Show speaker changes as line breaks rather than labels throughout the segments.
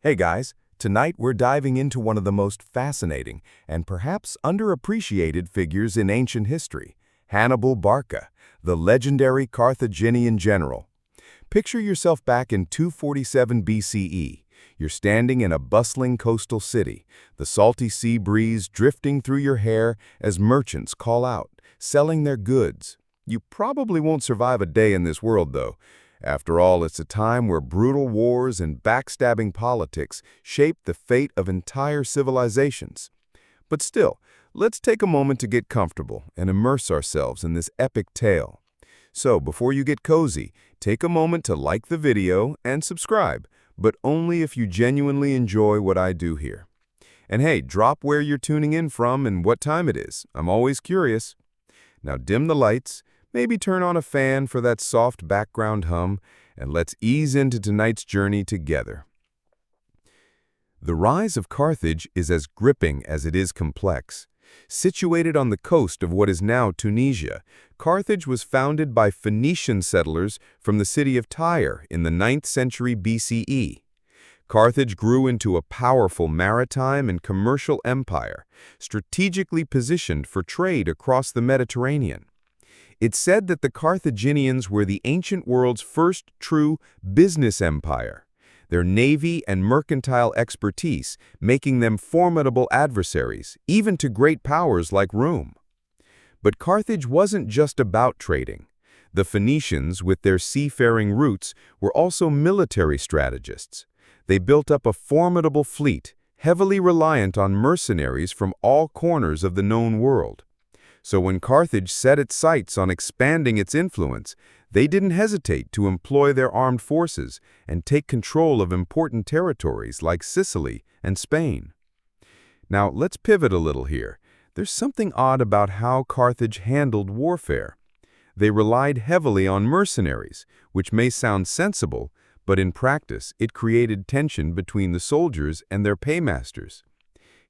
Hey guys, tonight we're diving into one of the most fascinating and perhaps underappreciated figures in ancient history, Hannibal Barca, the legendary Carthaginian general. Picture yourself back in 247 BCE. You're standing in a bustling coastal city, the salty sea breeze drifting through your hair as merchants call out, selling their goods. You probably won't survive a day in this world, though. After all, it's a time where brutal wars and backstabbing politics shape the fate of entire civilizations. But still, let's take a moment to get comfortable and immerse ourselves in this epic tale. So, before you get cozy, take a moment to like the video and subscribe, but only if you genuinely enjoy what I do here. And hey, drop where you're tuning in from and what time it is. I'm always curious. Now dim the lights, maybe turn on a fan for that soft background hum, and let's ease into tonight's journey together. The rise of Carthage is as gripping as it is complex. Situated on the coast of what is now Tunisia, Carthage was founded by Phoenician settlers from the city of Tyre in the 9th century BCE. Carthage grew into a powerful maritime and commercial empire, strategically positioned for trade across the Mediterranean. It's said that the Carthaginians were the ancient world's first true business empire, their navy and mercantile expertise making them formidable adversaries, even to great powers like Rome. But Carthage wasn't just about trading. The Phoenicians, with their seafaring roots, were also military strategists. They built up a formidable fleet, heavily reliant on mercenaries from all corners of the known world. So when Carthage set its sights on expanding its influence, they didn't hesitate to employ their armed forces and take control of important territories like Sicily and Spain. Now, let's pivot a little here. There's something odd about how Carthage handled warfare. They relied heavily on mercenaries, which may sound sensible, but in practice, it created tension between the soldiers and their paymasters.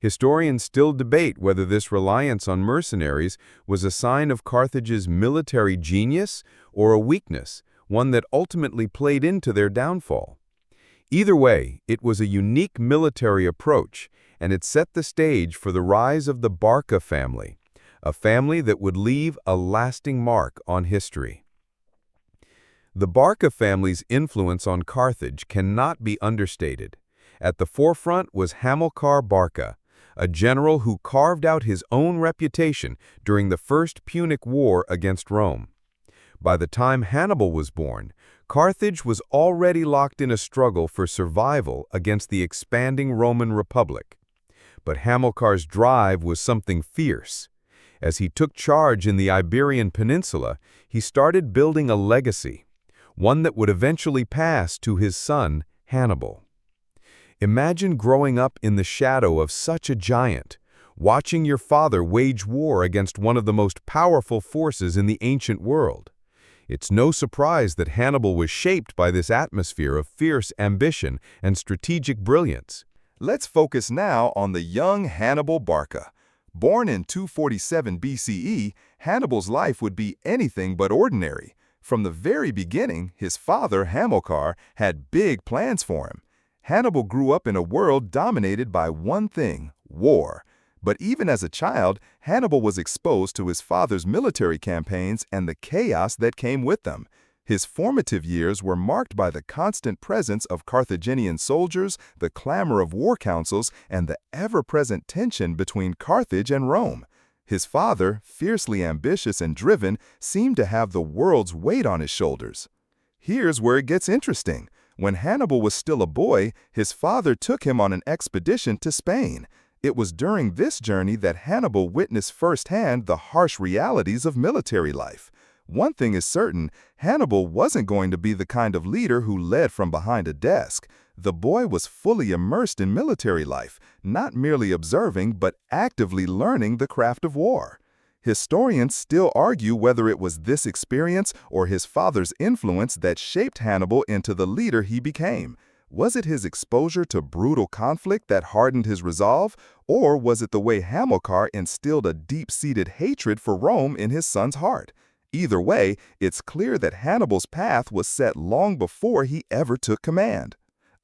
Historians still debate whether this reliance on mercenaries was a sign of Carthage's military genius or a weakness, one that ultimately played into their downfall. Either way, it was a unique military approach, and it set the stage for the rise of the Barca family, a family that would leave a lasting mark on history. The Barca family's influence on Carthage cannot be understated. At the forefront was Hamilcar Barca, a general who carved out his own reputation during the First Punic War against Rome. By the time Hannibal was born, Carthage was already locked in a struggle for survival against the expanding Roman Republic. But Hamilcar's drive was something fierce. As he took charge in the Iberian Peninsula, he started building a legacy, one that would eventually pass to his son, Hannibal. Imagine growing up in the shadow of such a giant, watching your father wage war against one of the most powerful forces in the ancient world. It's no surprise that Hannibal was shaped by this atmosphere of fierce ambition and strategic brilliance.
Let's focus now on the young Hannibal Barca. Born in 247 BCE, Hannibal's life would be anything but ordinary. From the very beginning, his father, Hamilcar, had big plans for him. Hannibal grew up in a world dominated by one thing: war. But even as a child, Hannibal was exposed to his father's military campaigns and the chaos that came with them. His formative years were marked by the constant presence of Carthaginian soldiers, the clamor of war councils, and the ever-present tension between Carthage and Rome. His father, fiercely ambitious and driven, seemed to have the world's weight on his shoulders. Here's where it gets interesting. When Hannibal was still a boy, his father took him on an expedition to Spain. It was during this journey that Hannibal witnessed firsthand the harsh realities of military life. One thing is certain: Hannibal wasn't going to be the kind of leader who led from behind a desk. The boy was fully immersed in military life, not merely observing but actively learning the craft of war. Historians still argue whether it was this experience or his father's influence that shaped Hannibal into the leader he became. Was it his exposure to brutal conflict that hardened his resolve, or was it the way Hamilcar instilled a deep-seated hatred for Rome in his son's heart? Either way, it's clear that Hannibal's path was set long before he ever took command.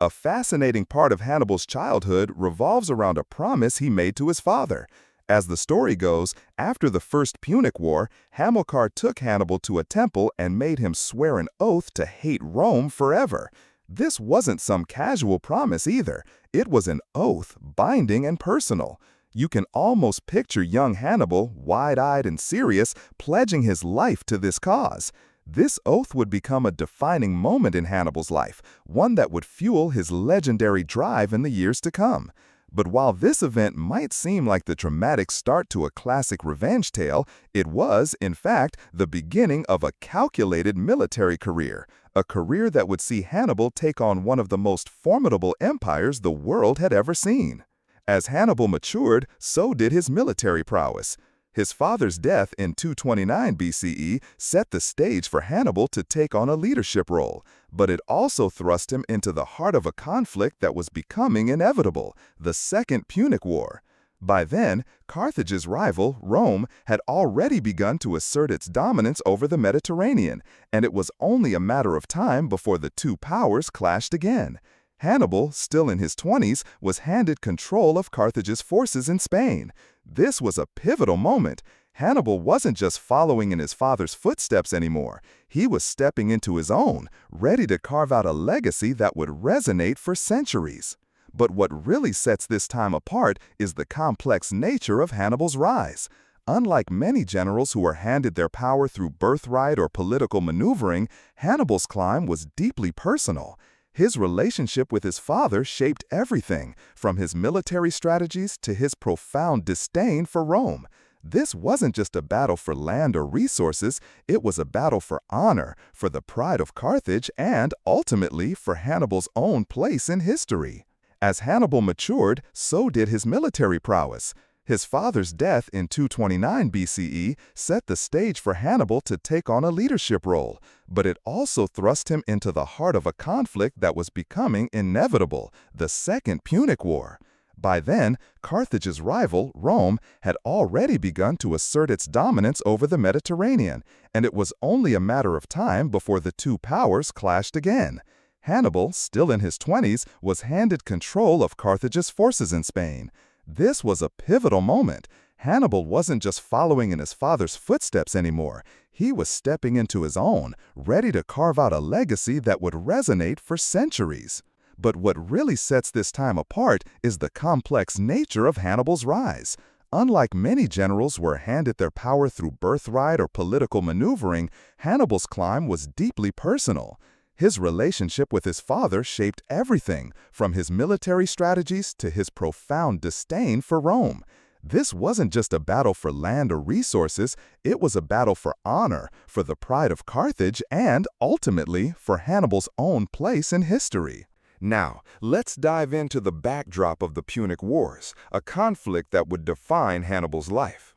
A fascinating part of Hannibal's childhood revolves around a promise he made to his father. As the story goes, after the First Punic War, Hamilcar took Hannibal to a temple and made him swear an oath to hate Rome forever. This wasn't some casual promise either. It was an oath, binding and personal. You can almost picture young Hannibal, wide-eyed and serious, pledging his life to this cause. This oath would become a defining moment in Hannibal's life, one that would fuel his legendary drive in the years to come. But while this event might seem like the dramatic start to a classic revenge tale, it was, in fact, the beginning of a calculated military career, a career that would see Hannibal take on one of the most formidable empires the world had ever seen. As Hannibal matured, so did his military prowess. His father's death in 229 BCE set the stage for Hannibal to take on a leadership role, but it also thrust him into the heart of a conflict that was becoming inevitable, the Second Punic War. By then, Carthage's rival, Rome, had already begun to assert its dominance over the Mediterranean, and it was only a matter of time before the two powers clashed again. Hannibal, still in his 20s, was handed control of Carthage's forces in Spain. This was a pivotal moment. Hannibal wasn't just following in his father's footsteps anymore. He was stepping into his own, ready to carve out a legacy that would resonate for centuries. But what really sets this time apart is the complex nature of Hannibal's rise. Unlike many generals who were handed their power through birthright or political maneuvering, Hannibal's climb was deeply personal. His relationship with his father shaped everything, from his military strategies to his profound disdain for Rome. This wasn't just a battle for land or resources, it was a battle for honor, for the pride of Carthage, and, ultimately, for Hannibal's own place in history. As Hannibal matured, so did his military prowess. His father's death in 229 BCE set the stage for Hannibal to take on a leadership role, but it also thrust him into the heart of a conflict that was becoming inevitable, the Second Punic War. By then, Carthage's rival, Rome, had already begun to assert its dominance over the Mediterranean, and it was only a matter of time before the two powers clashed again. Hannibal, still in his 20s, was handed control of Carthage's forces in Spain. This was a pivotal moment. Hannibal wasn't just following in his father's footsteps anymore. He was stepping into his own, ready to carve out a legacy that would resonate for centuries. But what really sets this time apart is the complex nature of Hannibal's rise. Unlike many generals who were handed their power through birthright or political maneuvering, Hannibal's climb was deeply personal. His relationship with his father shaped everything, from his military strategies to his profound disdain for Rome. This wasn't just a battle for land or resources, it was a battle for honor, for the pride of Carthage, and, ultimately, for Hannibal's own place in history.
Now, let's dive into the backdrop of the Punic Wars, a conflict that would define Hannibal's life.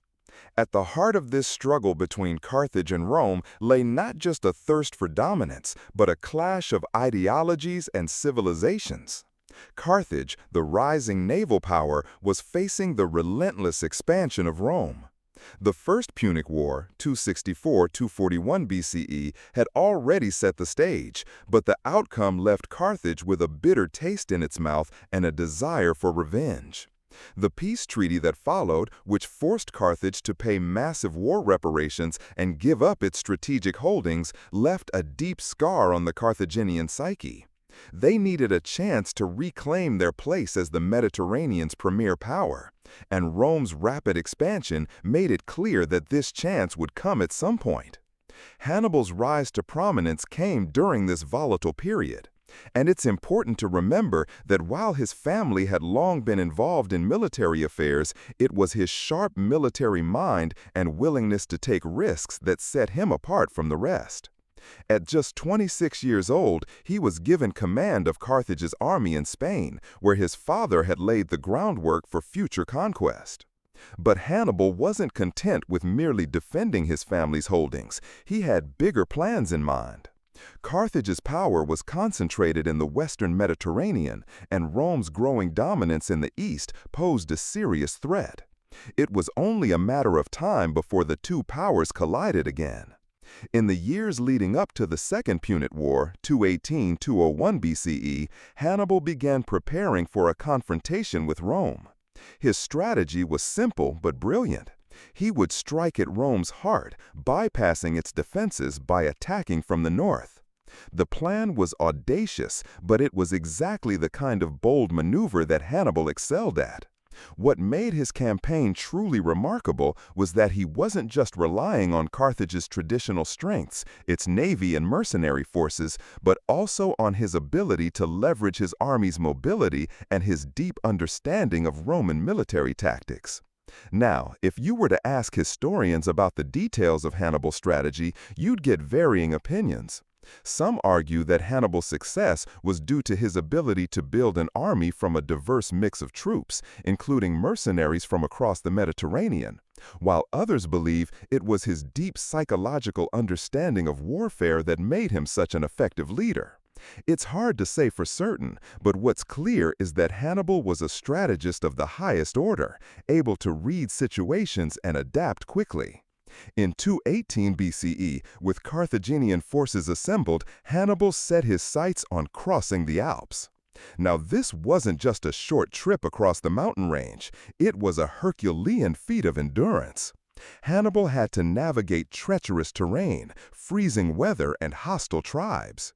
At the heart of this struggle between Carthage and Rome lay not just a thirst for dominance, but a clash of ideologies and civilizations. Carthage, the rising naval power, was facing the relentless expansion of Rome. The First Punic War, 264–241 BCE, had already set the stage, but the outcome left Carthage with a bitter taste in its mouth and a desire for revenge. The peace treaty that followed, which forced Carthage to pay massive war reparations and give up its strategic holdings, left a deep scar on the Carthaginian psyche. They needed a chance to reclaim their place as the Mediterranean's premier power, and Rome's rapid expansion made it clear that this chance would come at some point. Hannibal's rise to prominence came during this volatile period. And it's important to remember that while his family had long been involved in military affairs, it was his sharp military mind and willingness to take risks that set him apart from the rest. At just 26 years old, he was given command of Carthage's army in Spain, where his father had laid the groundwork for future conquest. But Hannibal wasn't content with merely defending his family's holdings. He had bigger plans in mind. Carthage's power was concentrated in the western Mediterranean, and Rome's growing dominance in the east posed a serious threat. It was only a matter of time before the two powers collided again.
In the years leading up to the Second Punic War, 218–201 BCE, Hannibal began preparing for a confrontation with Rome. His strategy was simple but brilliant. He would strike at Rome's heart, bypassing its defenses by attacking from the north. The plan was audacious, but it was exactly the kind of bold maneuver that Hannibal excelled at. What made his campaign truly remarkable was that he wasn't just relying on Carthage's traditional strengths, its navy and mercenary forces, but also on his ability to leverage his army's mobility and his deep understanding of Roman military tactics. Now, if you were to ask historians about the details of Hannibal's strategy, you'd get varying opinions. Some argue that Hannibal's success was due to his ability to build an army from a diverse mix of troops, including mercenaries from across the Mediterranean, while others believe it was his deep psychological understanding of warfare that made him such an effective leader. It's hard to say for certain, but what's clear is that Hannibal was a strategist of the highest order, able to read situations and adapt quickly. In 218 BCE, with Carthaginian forces assembled, Hannibal set his sights on crossing the Alps. Now, this wasn't just a short trip across the mountain range. It was a Herculean feat of endurance. Hannibal had to navigate treacherous terrain, freezing weather, and hostile tribes.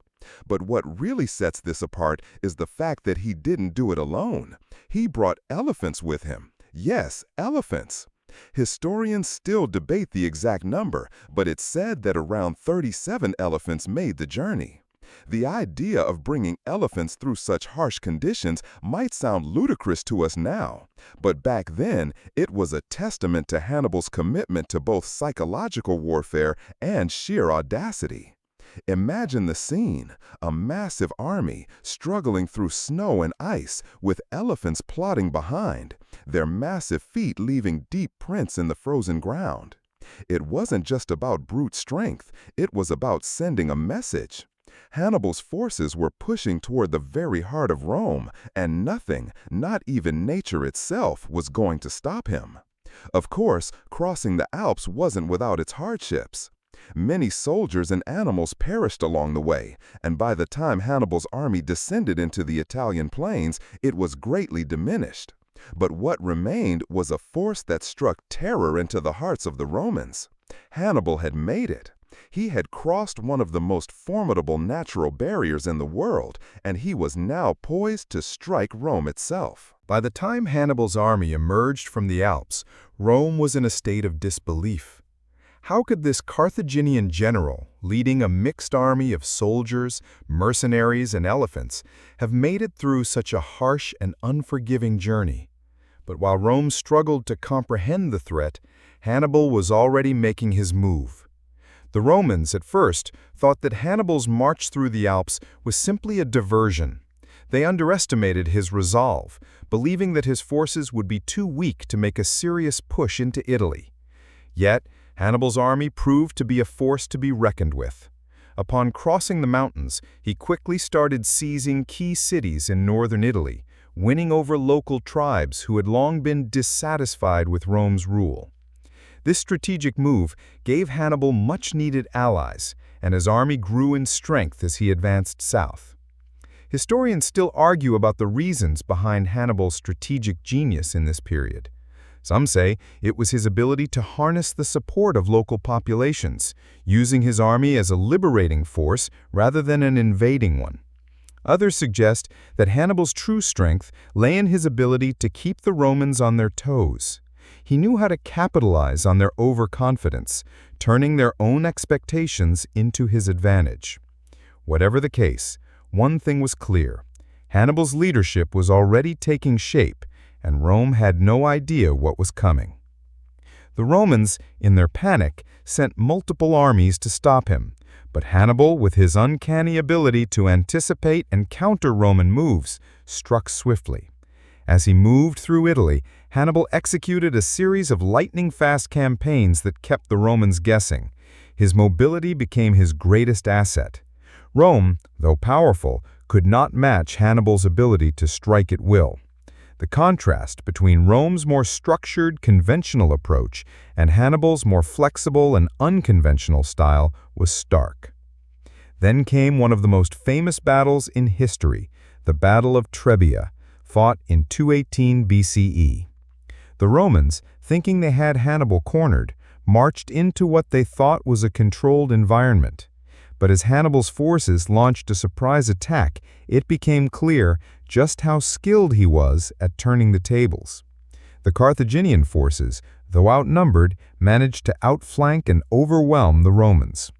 But what really sets this apart is the fact that he didn't do it alone. He brought elephants with him. Yes, elephants. Historians still debate the exact number, but it's said that around 37 elephants made the journey. The idea of bringing elephants through such harsh conditions might sound ludicrous to us now, but back then it was a testament to Hannibal's commitment to both psychological warfare and sheer audacity. Imagine the scene, a massive army struggling through snow and ice with elephants plodding behind, their massive feet leaving deep prints in the frozen ground. It wasn't just about brute strength, it was about sending a message. Hannibal's forces were pushing toward the very heart of Rome, and nothing, not even nature itself, was going to stop him. Of course, crossing the Alps wasn't without its hardships. Many soldiers and animals perished along the way, and by the time Hannibal's army descended into the Italian plains, it was greatly diminished. But what remained was a force that struck terror into the hearts of the Romans. Hannibal had made it. He had crossed one of the most formidable natural barriers in the world, and he was now poised to strike Rome itself.
By the time Hannibal's army emerged from the Alps, Rome was in a state of disbelief. How could this Carthaginian general, leading a mixed army of soldiers, mercenaries, and elephants, have made it through such a harsh and unforgiving journey? But while Rome struggled to comprehend the threat, Hannibal was already making his move. The Romans, at first, thought that Hannibal's march through the Alps was simply a diversion. They underestimated his resolve, believing that his forces would be too weak to make a serious push into Italy. Yet, Hannibal's army proved to be a force to be reckoned with. Upon crossing the mountains, he quickly started seizing key cities in northern Italy, winning over local tribes who had long been dissatisfied with Rome's rule. This strategic move gave Hannibal much-needed allies, and his army grew in strength as he advanced south. Historians still argue about the reasons behind Hannibal's strategic genius in this period. Some say it was his ability to harness the support of local populations, using his army as a liberating force rather than an invading one. Others suggest that Hannibal's true strength lay in his ability to keep the Romans on their toes. He knew how to capitalize on their overconfidence, turning their own expectations into his advantage. Whatever the case, one thing was clear: Hannibal's leadership was already taking shape, and Rome had no idea what was coming. The Romans, in their panic, sent multiple armies to stop him, but Hannibal, with his uncanny ability to anticipate and counter Roman moves, struck swiftly. As he moved through Italy, Hannibal executed a series of lightning-fast campaigns that kept the Romans guessing. His mobility became his greatest asset. Rome, though powerful, could not match Hannibal's ability to strike at will. The contrast between Rome's more structured, conventional approach and Hannibal's more flexible and unconventional style was stark. Then came one of the most famous battles in history, the Battle of Trebia, fought in 218 BCE. The Romans, thinking they had Hannibal cornered, marched into what they thought was a controlled environment. But as Hannibal's forces launched a surprise attack, it became clear just how skilled he was at turning the tables. The Carthaginian forces, though outnumbered, managed to outflank and overwhelm the Romans.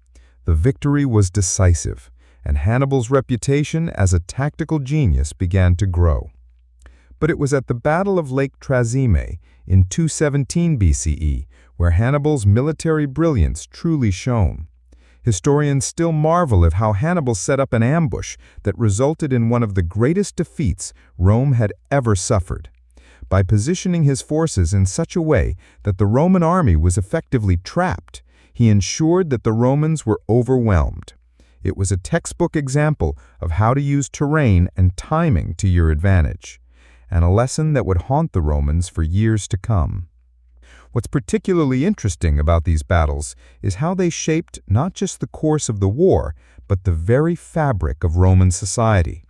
The victory was decisive, and Hannibal's reputation as a tactical genius began to grow. But it was at the Battle of Lake Trasimene in 217 BCE where Hannibal's military brilliance truly shone. Historians still marvel at how Hannibal set up an ambush that resulted in one of the greatest defeats Rome had ever suffered. By positioning his forces in such a way that the Roman army was effectively trapped, he ensured that the Romans were overwhelmed. It was a textbook example of how to use terrain and timing to your advantage, and a lesson that would haunt the Romans for years to come. What's particularly interesting about these battles is how they shaped not just the course of the war, but the very fabric of Roman society.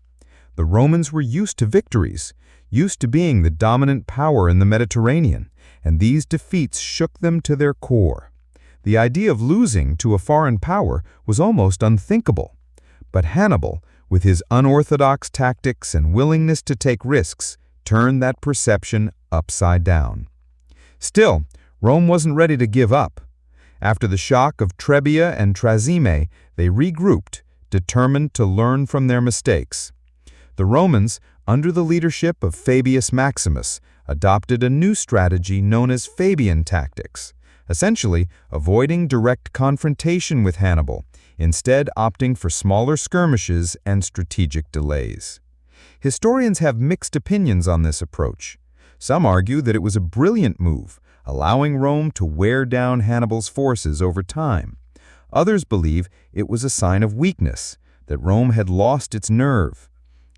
The Romans were used to victories, used to being the dominant power in the Mediterranean, and these defeats shook them to their core. The idea of losing to a foreign power was almost unthinkable. But Hannibal, with his unorthodox tactics and willingness to take risks, turned that perception upside down. Still, Rome wasn't ready to give up. After the shock of Trebia and Trasimene, they regrouped, determined to learn from their mistakes. The Romans, under the leadership of Fabius Maximus, adopted a new strategy known as Fabian tactics, essentially avoiding direct confrontation with Hannibal, instead opting for smaller skirmishes and strategic delays. Historians have mixed opinions on this approach. Some argue that it was a brilliant move, allowing Rome to wear down Hannibal's forces over time. Others believe it was a sign of weakness, that Rome had lost its nerve.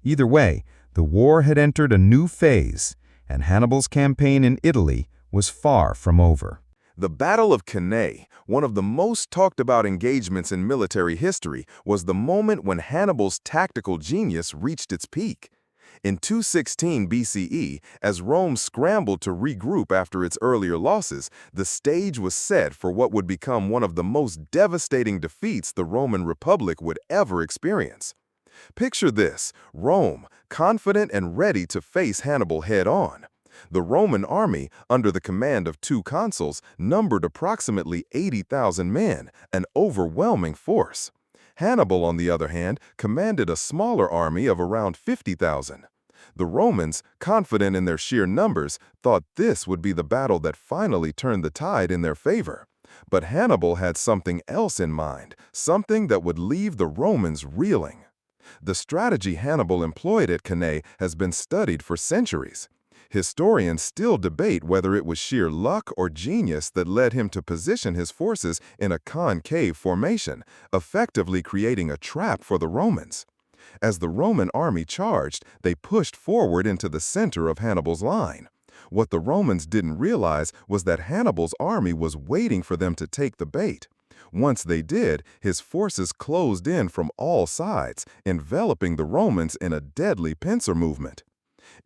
Either way, the war had entered a new phase, and Hannibal's campaign in Italy was far from over.
The Battle of Cannae, one of the most talked about engagements in military history, was the moment when Hannibal's tactical genius reached its peak. In 216 BCE, as Rome scrambled to regroup after its earlier losses, the stage was set for what would become one of the most devastating defeats the Roman Republic would ever experience. Picture this: Rome, confident and ready to face Hannibal head-on. The Roman army, under the command of two consuls, numbered approximately 80,000 men, an overwhelming force. Hannibal, on the other hand, commanded a smaller army of around 50,000. The Romans, confident in their sheer numbers, thought this would be the battle that finally turned the tide in their favor. But Hannibal had something else in mind, something that would leave the Romans reeling. The strategy Hannibal employed at Cannae has been studied for centuries. Historians still debate whether it was sheer luck or genius that led him to position his forces in a concave formation, effectively creating a trap for the Romans. As the Roman army charged, they pushed forward into the center of Hannibal's line. What the Romans didn't realize was that Hannibal's army was waiting for them to take the bait. Once they did, his forces closed in from all sides, enveloping the Romans in a deadly pincer movement.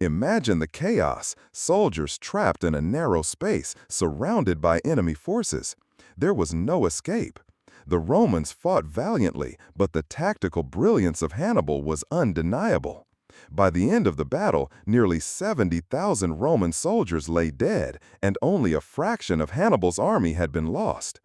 Imagine the chaos, soldiers trapped in a narrow space, surrounded by enemy forces. There was no escape. The Romans fought valiantly, but the tactical brilliance of Hannibal was undeniable. By the end of the battle, nearly 70,000 Roman soldiers lay dead, and only a fraction of Hannibal's army had been lost.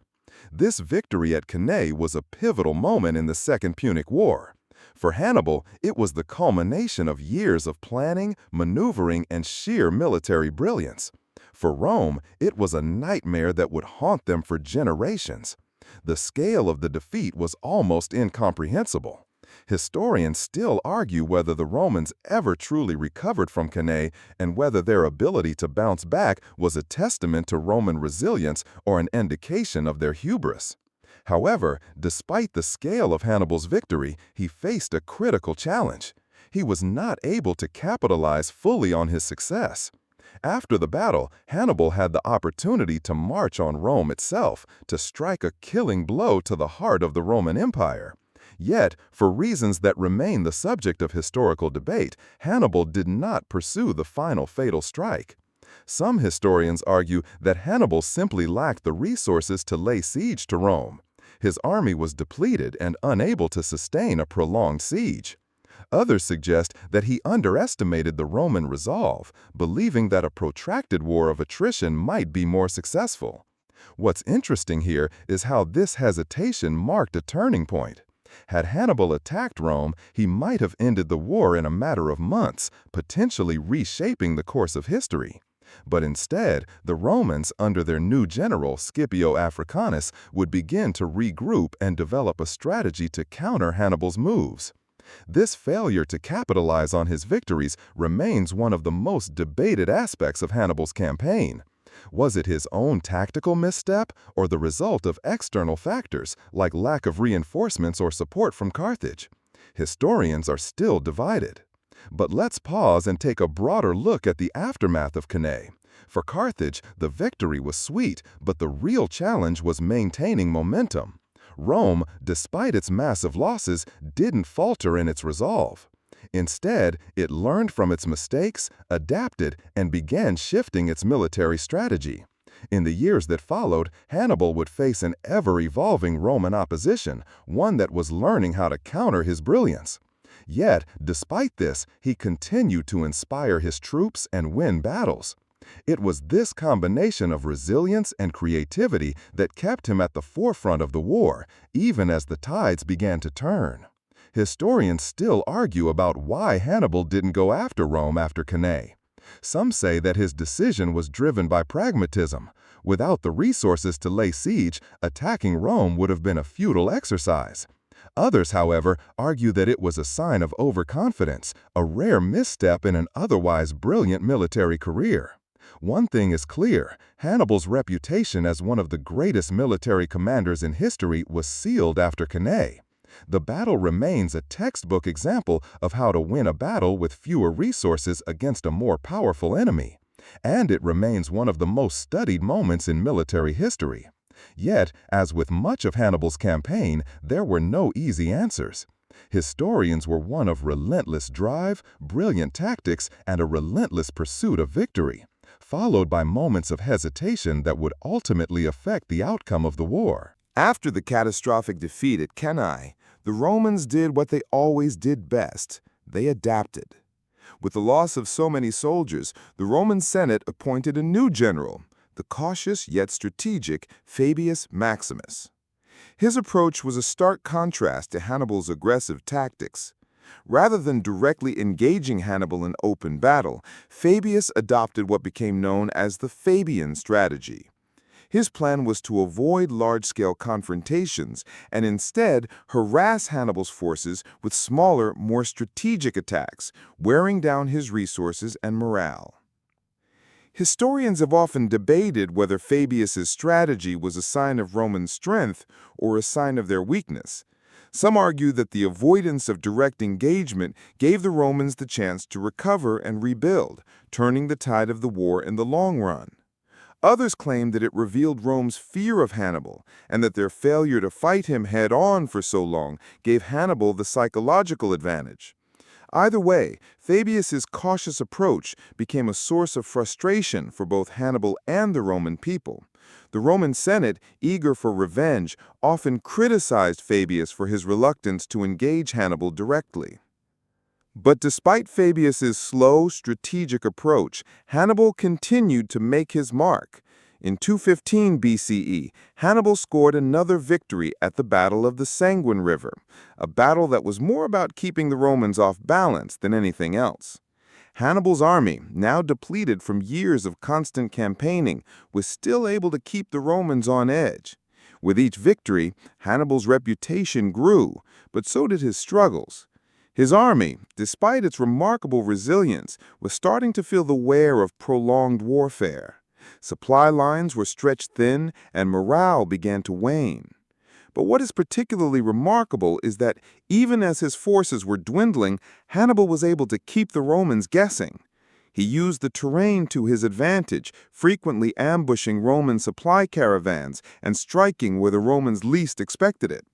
This victory at Cannae was a pivotal moment in the Second Punic War. For Hannibal, it was the culmination of years of planning, maneuvering, and sheer military brilliance. For Rome, it was a nightmare that would haunt them for generations. The scale of the defeat was almost incomprehensible. Historians still argue whether the Romans ever truly recovered from Cannae and whether their ability to bounce back was a testament to Roman resilience or an indication of their hubris. However, despite the scale of Hannibal's victory, he faced a critical challenge. he was not able to capitalize fully on his success. After the battle, Hannibal had the opportunity to march on Rome itself, to strike a killing blow to the heart of the Roman Empire. Yet, for reasons that remain the subject of historical debate, Hannibal did not pursue the final fatal strike. Some historians argue that Hannibal simply lacked the resources to lay siege to Rome. His army was depleted and unable to sustain a prolonged siege. Others suggest that he underestimated the Roman resolve, believing that a protracted war of attrition might be more successful. What's interesting here is how this hesitation marked a turning point. Had Hannibal attacked Rome, he might have ended the war in a matter of months, potentially reshaping the course of history. But instead, the Romans, under their new general, Scipio Africanus, would begin to regroup and develop a strategy to counter Hannibal's moves. This failure to capitalize on his victories remains one of the most debated aspects of Hannibal's campaign. Was it his own tactical misstep or the result of external factors like lack of reinforcements or support from Carthage? Historians are still divided. But let's pause and take a broader look at the aftermath of Cannae. For Carthage, the victory was sweet, but the real challenge was maintaining momentum. Rome, despite its massive losses, didn't falter in its resolve. Instead, it learned from its mistakes, adapted, and began shifting its military strategy. In the years that followed, Hannibal would face an ever-evolving Roman opposition, one that was learning how to counter his brilliance. Yet, despite this, he continued to inspire his troops and win battles. It was this combination of resilience and creativity that kept him at the forefront of the war, even as the tides began to turn. Historians still argue about why Hannibal didn't go after Rome after Cannae. Some say that his decision was driven by pragmatism. Without the resources to lay siege, attacking Rome would have been a futile exercise. Others, however, argue that it was a sign of overconfidence, a rare misstep in an otherwise brilliant military career. One thing is clear, Hannibal's reputation as one of the greatest military commanders in history was sealed after Cannae. The battle remains a textbook example of how to win a battle with fewer resources against a more powerful enemy. And it remains one of the most studied moments in military history. Yet, as with much of Hannibal's campaign, there were no easy answers. Historians were one of relentless drive, brilliant tactics, and a relentless pursuit of victory, followed by moments of hesitation that would ultimately affect the outcome of the war.
After the catastrophic defeat at Cannae, the Romans did what they always did best. They adapted. With the loss of so many soldiers, the Roman Senate appointed a new general, the cautious yet strategic Fabius Maximus. His approach was a stark contrast to Hannibal's aggressive tactics. Rather than directly engaging Hannibal in open battle, Fabius adopted what became known as the Fabian strategy. His plan was to avoid large-scale confrontations and instead harass Hannibal's forces with smaller, more strategic attacks, wearing down his resources and morale. Historians have often debated whether Fabius's strategy was a sign of Roman strength or a sign of their weakness. Some argue that the avoidance of direct engagement gave the Romans the chance to recover and rebuild, turning the tide of the war in the long run. Others claim that it revealed Rome's fear of Hannibal, and that their failure to fight him head-on for so long gave Hannibal the psychological advantage. Either way, Fabius's cautious approach became a source of frustration for both Hannibal and the Roman people. The Roman Senate, eager for revenge, often criticized Fabius for his reluctance to engage Hannibal directly. But despite Fabius's slow, strategic approach, Hannibal continued to make his mark. In 215 BCE, Hannibal scored another victory at the Battle of the Sanguine River, a battle that was more about keeping the Romans off balance than anything else. Hannibal's army, now depleted from years of constant campaigning, was still able to keep the Romans on edge. With each victory, Hannibal's reputation grew, but so did his struggles. His army, despite its remarkable resilience, was starting to feel the wear of prolonged warfare. Supply lines were stretched thin, and morale began to wane. But what is particularly remarkable is that even as his forces were dwindling, Hannibal was able to keep the Romans guessing. He used the terrain to his advantage, frequently ambushing Roman supply caravans and striking where the Romans least expected it.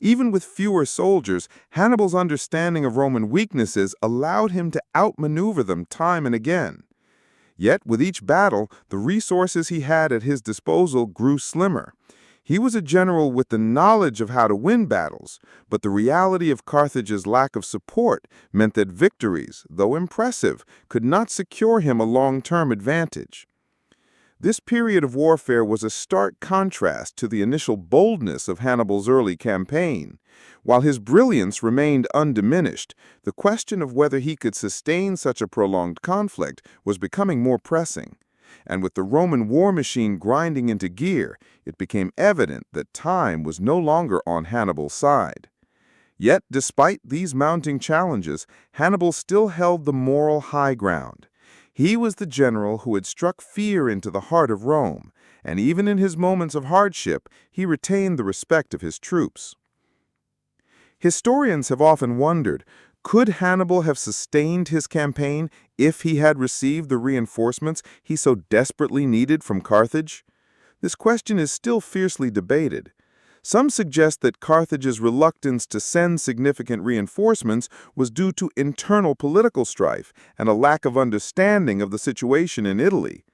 Even with fewer soldiers, Hannibal's understanding of Roman weaknesses allowed him to outmaneuver them time and again. Yet, with each battle, the resources he had at his disposal grew slimmer. He was a general with the knowledge of how to win battles, but the reality of Carthage's lack of support meant that victories, though impressive, could not secure him a long-term advantage. This period of warfare was a stark contrast to the initial boldness of Hannibal's early campaign. While his brilliance remained undiminished, the question of whether he could sustain such a prolonged conflict was becoming more pressing. And with the Roman war machine grinding into gear, it became evident that time was no longer on Hannibal's side. Yet, despite these mounting challenges, Hannibal still held the moral high ground. He was the general who had struck fear into the heart of Rome, and even in his moments of hardship, he retained the respect of his troops. Historians have often wondered, could Hannibal have sustained his campaign if he had received the reinforcements he so desperately needed from Carthage? This question is still fiercely debated. Some suggest that Carthage's reluctance to send significant reinforcements was due to internal political strife and a lack of understanding of the situation in Italy.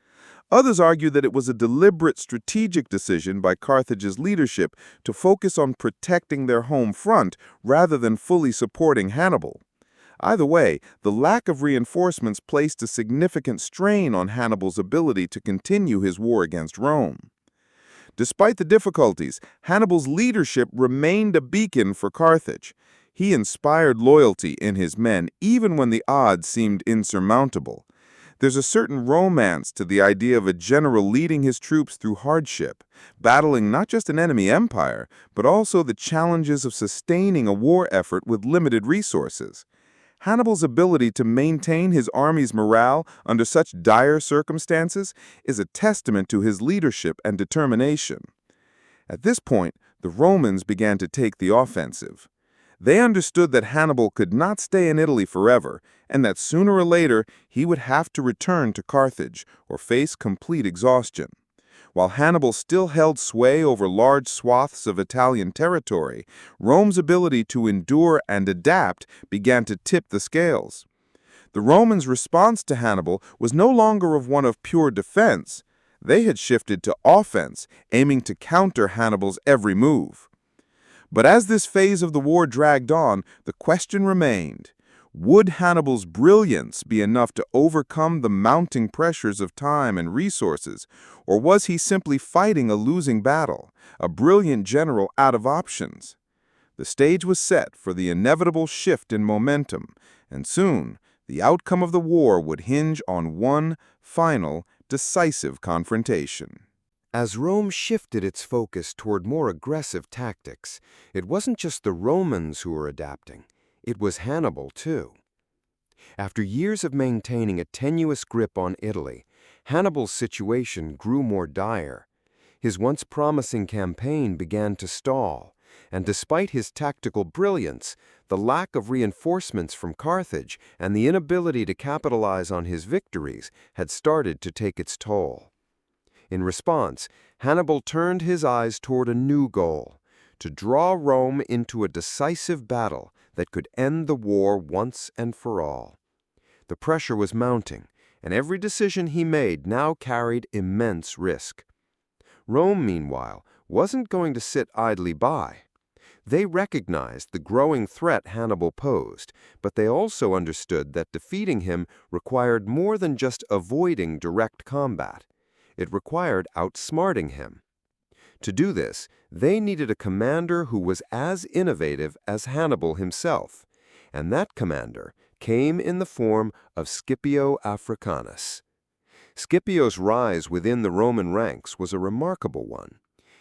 Others argue that it was a deliberate strategic decision by Carthage's leadership to focus on protecting their home front rather than fully supporting Hannibal. Either way, the lack of reinforcements placed a significant strain on Hannibal's ability to continue his war against Rome. Despite the difficulties, Hannibal's leadership remained a beacon for Carthage. He inspired loyalty in his men even when the odds seemed insurmountable. There's a certain romance to the idea of a general leading his troops through hardship, battling not just an enemy empire, but also the challenges of sustaining a war effort with limited resources. Hannibal's ability to maintain his army's morale under such dire circumstances is a testament to his leadership and determination. At this point, the Romans began to take the offensive. They understood that Hannibal could not stay in Italy forever, and that sooner or later he would have to return to Carthage or face complete exhaustion. While Hannibal still held sway over large swaths of Italian territory, Rome's ability to endure and adapt began to tip the scales. The Romans' response to Hannibal was no longer one of pure defense. They had shifted to offense, aiming to counter Hannibal's every move. But as this phase of the war dragged on, the question remained, would Hannibal's brilliance be enough to overcome the mounting pressures of time and resources, or was he simply fighting a losing battle, a brilliant general out of options? The stage was set for the inevitable shift in momentum, and soon the outcome of the war would hinge on one final, decisive confrontation.
As Rome shifted its focus toward more aggressive tactics, it wasn't just the Romans who were adapting. It was Hannibal, too. After years of maintaining a tenuous grip on Italy, Hannibal's situation grew more dire. His once promising campaign began to stall, and despite his tactical brilliance, the lack of reinforcements from Carthage and the inability to capitalize on his victories had started to take its toll. In response, Hannibal turned his eyes toward a new goal: to draw Rome into a decisive battle that could end the war once and for all. The pressure was mounting, and every decision he made now carried immense risk. Rome, meanwhile, wasn't going to sit idly by. They recognized the growing threat Hannibal posed, but they also understood that defeating him required more than just avoiding direct combat. It required outsmarting him. To do this, they needed a commander who was as innovative as Hannibal himself, and that commander came in the form of Scipio Africanus. Scipio's rise within the Roman ranks was a remarkable one.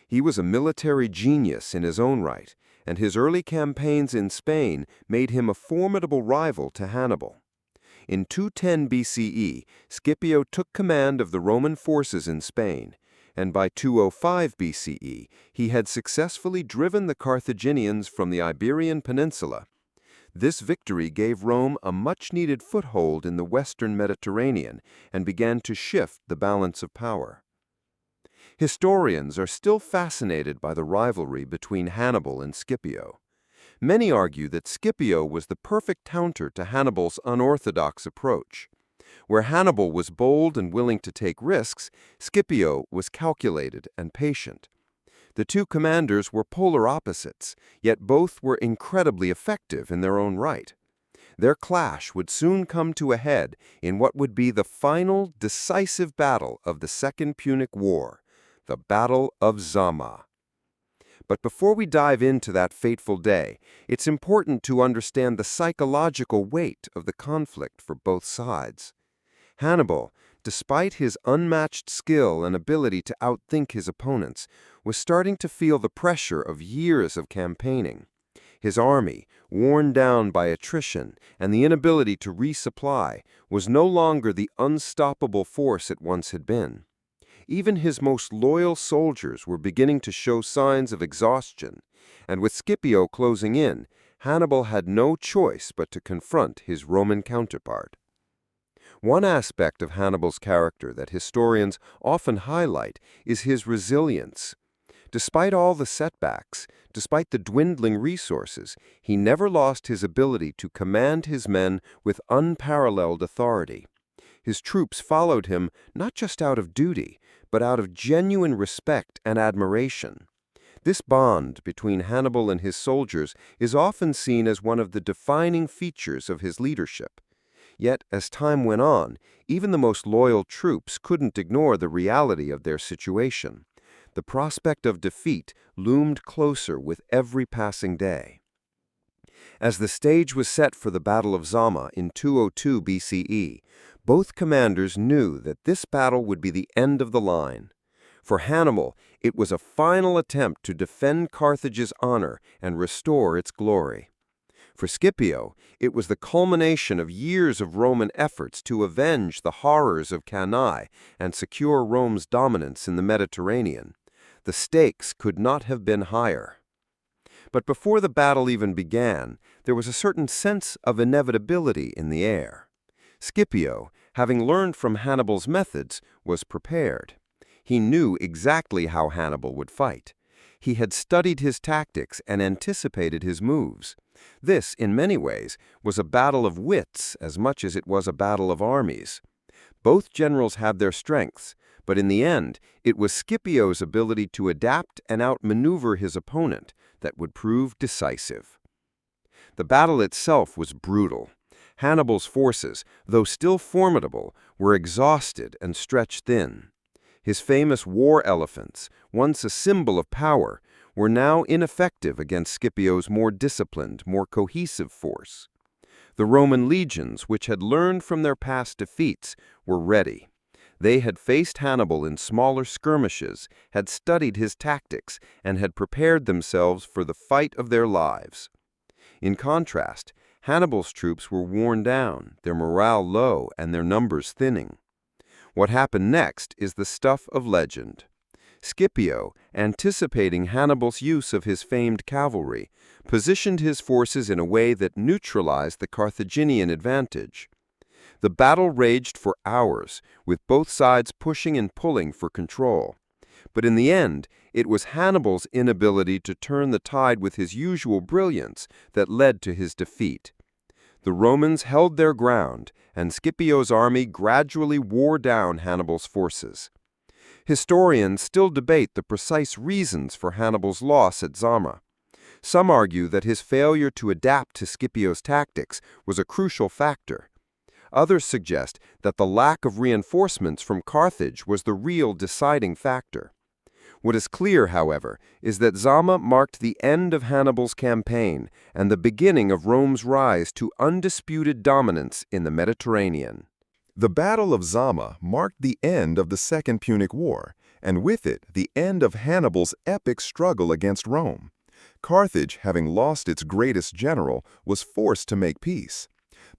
He was a military genius in his own right, and his early campaigns in Spain made him a formidable rival to Hannibal. In 210 BCE, Scipio took command of the Roman forces in Spain,
and by 205 BCE he had successfully driven the Carthaginians from the Iberian Peninsula. This victory gave Rome a much-needed foothold in the western Mediterranean and began to shift the balance of power. Historians are still fascinated by the rivalry between Hannibal and Scipio. Many argue that Scipio was the perfect counter to Hannibal's unorthodox approach. Where Hannibal was bold and willing to take risks, Scipio was calculated and patient. The two commanders were polar opposites, yet both were incredibly effective in their own right. Their clash would soon come to a head in what would be the final, decisive battle of the Second Punic War, the Battle of Zama. But before we dive into that fateful day, it's important to understand the psychological weight of the conflict for both sides. Hannibal, despite his unmatched skill and ability to outthink his opponents, was starting to feel the pressure of years of campaigning. His army, worn down by attrition and the inability to resupply, was no longer the unstoppable force it once had been. Even his most loyal soldiers were beginning to show signs of exhaustion, and with Scipio closing in, Hannibal had no choice but to confront his Roman counterpart. One aspect of Hannibal's character that historians often highlight is his resilience. Despite all the setbacks, despite the dwindling resources, he never lost his ability to command his men with unparalleled authority. His troops followed him not just out of duty, but out of genuine respect and admiration. This bond between Hannibal and his soldiers is often seen as one of the defining features of his leadership. Yet, as time went on, even the most loyal troops couldn't ignore the reality of their situation. The prospect of defeat loomed closer with every passing day. As the stage was set for the Battle of Zama in 202 BCE, both commanders knew that this battle would be the end of the line. For Hannibal, it was a final attempt to defend Carthage's honor and restore its glory. For Scipio, it was the culmination of years of Roman efforts to avenge the horrors of Cannae and secure Rome's dominance in the Mediterranean. The stakes could not have been higher. But before the battle even began, there was a certain sense of inevitability in the air. Scipio, having learned from Hannibal's methods, was prepared. He knew exactly how Hannibal would fight. He had studied his tactics and anticipated his moves. This, in many ways, was a battle of wits as much as it was a battle of armies. Both generals had their strengths, but in the end, it was Scipio's ability to adapt and outmaneuver his opponent that would prove decisive. The battle itself was brutal. Hannibal's forces, though still formidable, were exhausted and stretched thin. His famous war elephants, once a symbol of power, were now ineffective against Scipio's more disciplined, more cohesive force. The Roman legions, which had learned from their past defeats, were ready. They had faced Hannibal in smaller skirmishes, had studied his tactics, and had prepared themselves for the fight of their lives. In contrast, Hannibal's troops were worn down, their morale low, and their numbers thinning. What happened next is the stuff of legend. Scipio, anticipating Hannibal's use of his famed cavalry, positioned his forces in a way that neutralized the Carthaginian advantage. The battle raged for hours, with both sides pushing and pulling for control. But in the end, it was Hannibal's inability to turn the tide with his usual brilliance that led to his defeat. The Romans held their ground, and Scipio's army gradually wore down Hannibal's forces. Historians still debate the precise reasons for Hannibal's loss at Zama. Some argue that his failure to adapt to Scipio's tactics was a crucial factor. Others suggest that the lack of reinforcements from Carthage was the real deciding factor. What is clear, however, is that Zama marked the end of Hannibal's campaign and the beginning of Rome's rise to undisputed dominance in the Mediterranean.
The Battle of Zama marked the end of the Second Punic War, and with it, the end of Hannibal's epic struggle against Rome. Carthage, having lost its greatest general, was forced to make peace.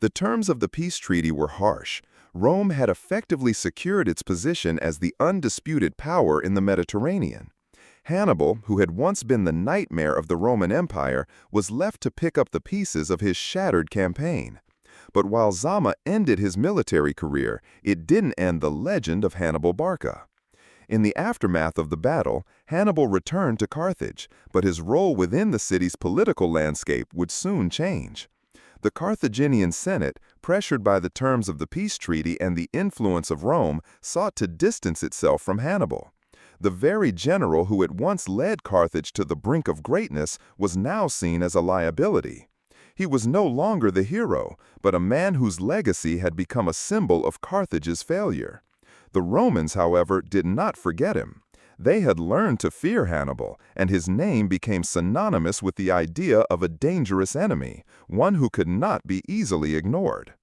The terms of the peace treaty were harsh.
Rome had effectively secured its position as the undisputed power in the Mediterranean. Hannibal, who had once been the nightmare of the Roman Empire, was left to pick up the pieces of his shattered campaign. But while Zama ended his military career, it didn't end the legend of Hannibal Barca. In the aftermath of the battle, Hannibal returned to Carthage, but his role within the city's political landscape would soon change. The Carthaginian Senate, pressured by the terms of the peace treaty and the influence of Rome, sought to distance itself from Hannibal. The very general who had once led Carthage to the brink of greatness was now seen as a liability. He was no longer the hero, but a man whose legacy had become a symbol of Carthage's failure. The Romans, however, did not forget him. They had learned to fear Hannibal, and his name became synonymous with the idea of a dangerous enemy, one who could not be easily ignored.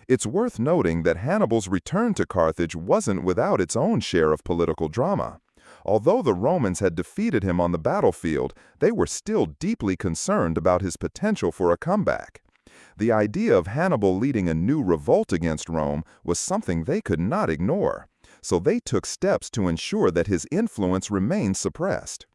It's worth noting that Hannibal's return to Carthage wasn't without its own share of political drama. Although the Romans had defeated him on the battlefield, they were still deeply concerned about his potential for a comeback. The idea of Hannibal leading a new revolt against Rome was something they could not ignore, so they took steps to ensure that his influence remained suppressed.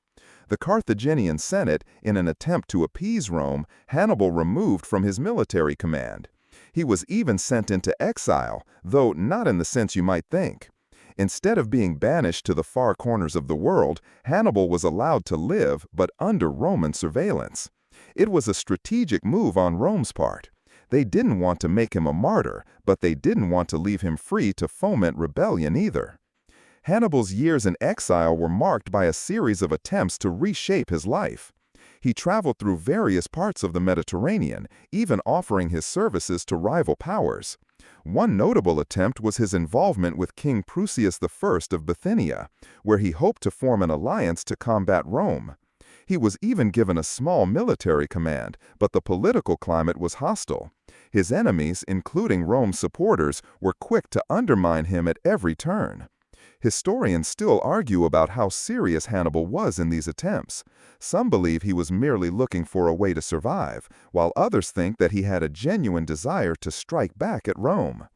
The Carthaginian Senate, in an attempt to appease Rome, Hannibal removed from his military command. He was even sent into exile, though not in the sense you might think. Instead of being banished to the far corners of the world, Hannibal was allowed to live, but under Roman surveillance. It was a strategic move on Rome's part. They didn't want to make him a martyr, but they didn't want to leave him free to foment rebellion either. Hannibal's years in exile were marked by a series of attempts to reshape his life. He traveled through various parts of the Mediterranean, even offering his services to rival powers. One notable attempt was his involvement with King Prusias I of Bithynia, where he hoped to form an alliance to combat Rome. He was even given a small military command, but the political climate was hostile. His enemies, including Rome's supporters, were quick to undermine him at every turn. Historians still argue about how serious Hannibal was in these attempts. Some believe he was merely looking for a way to survive, while others think that he had a genuine desire to strike back at Rome.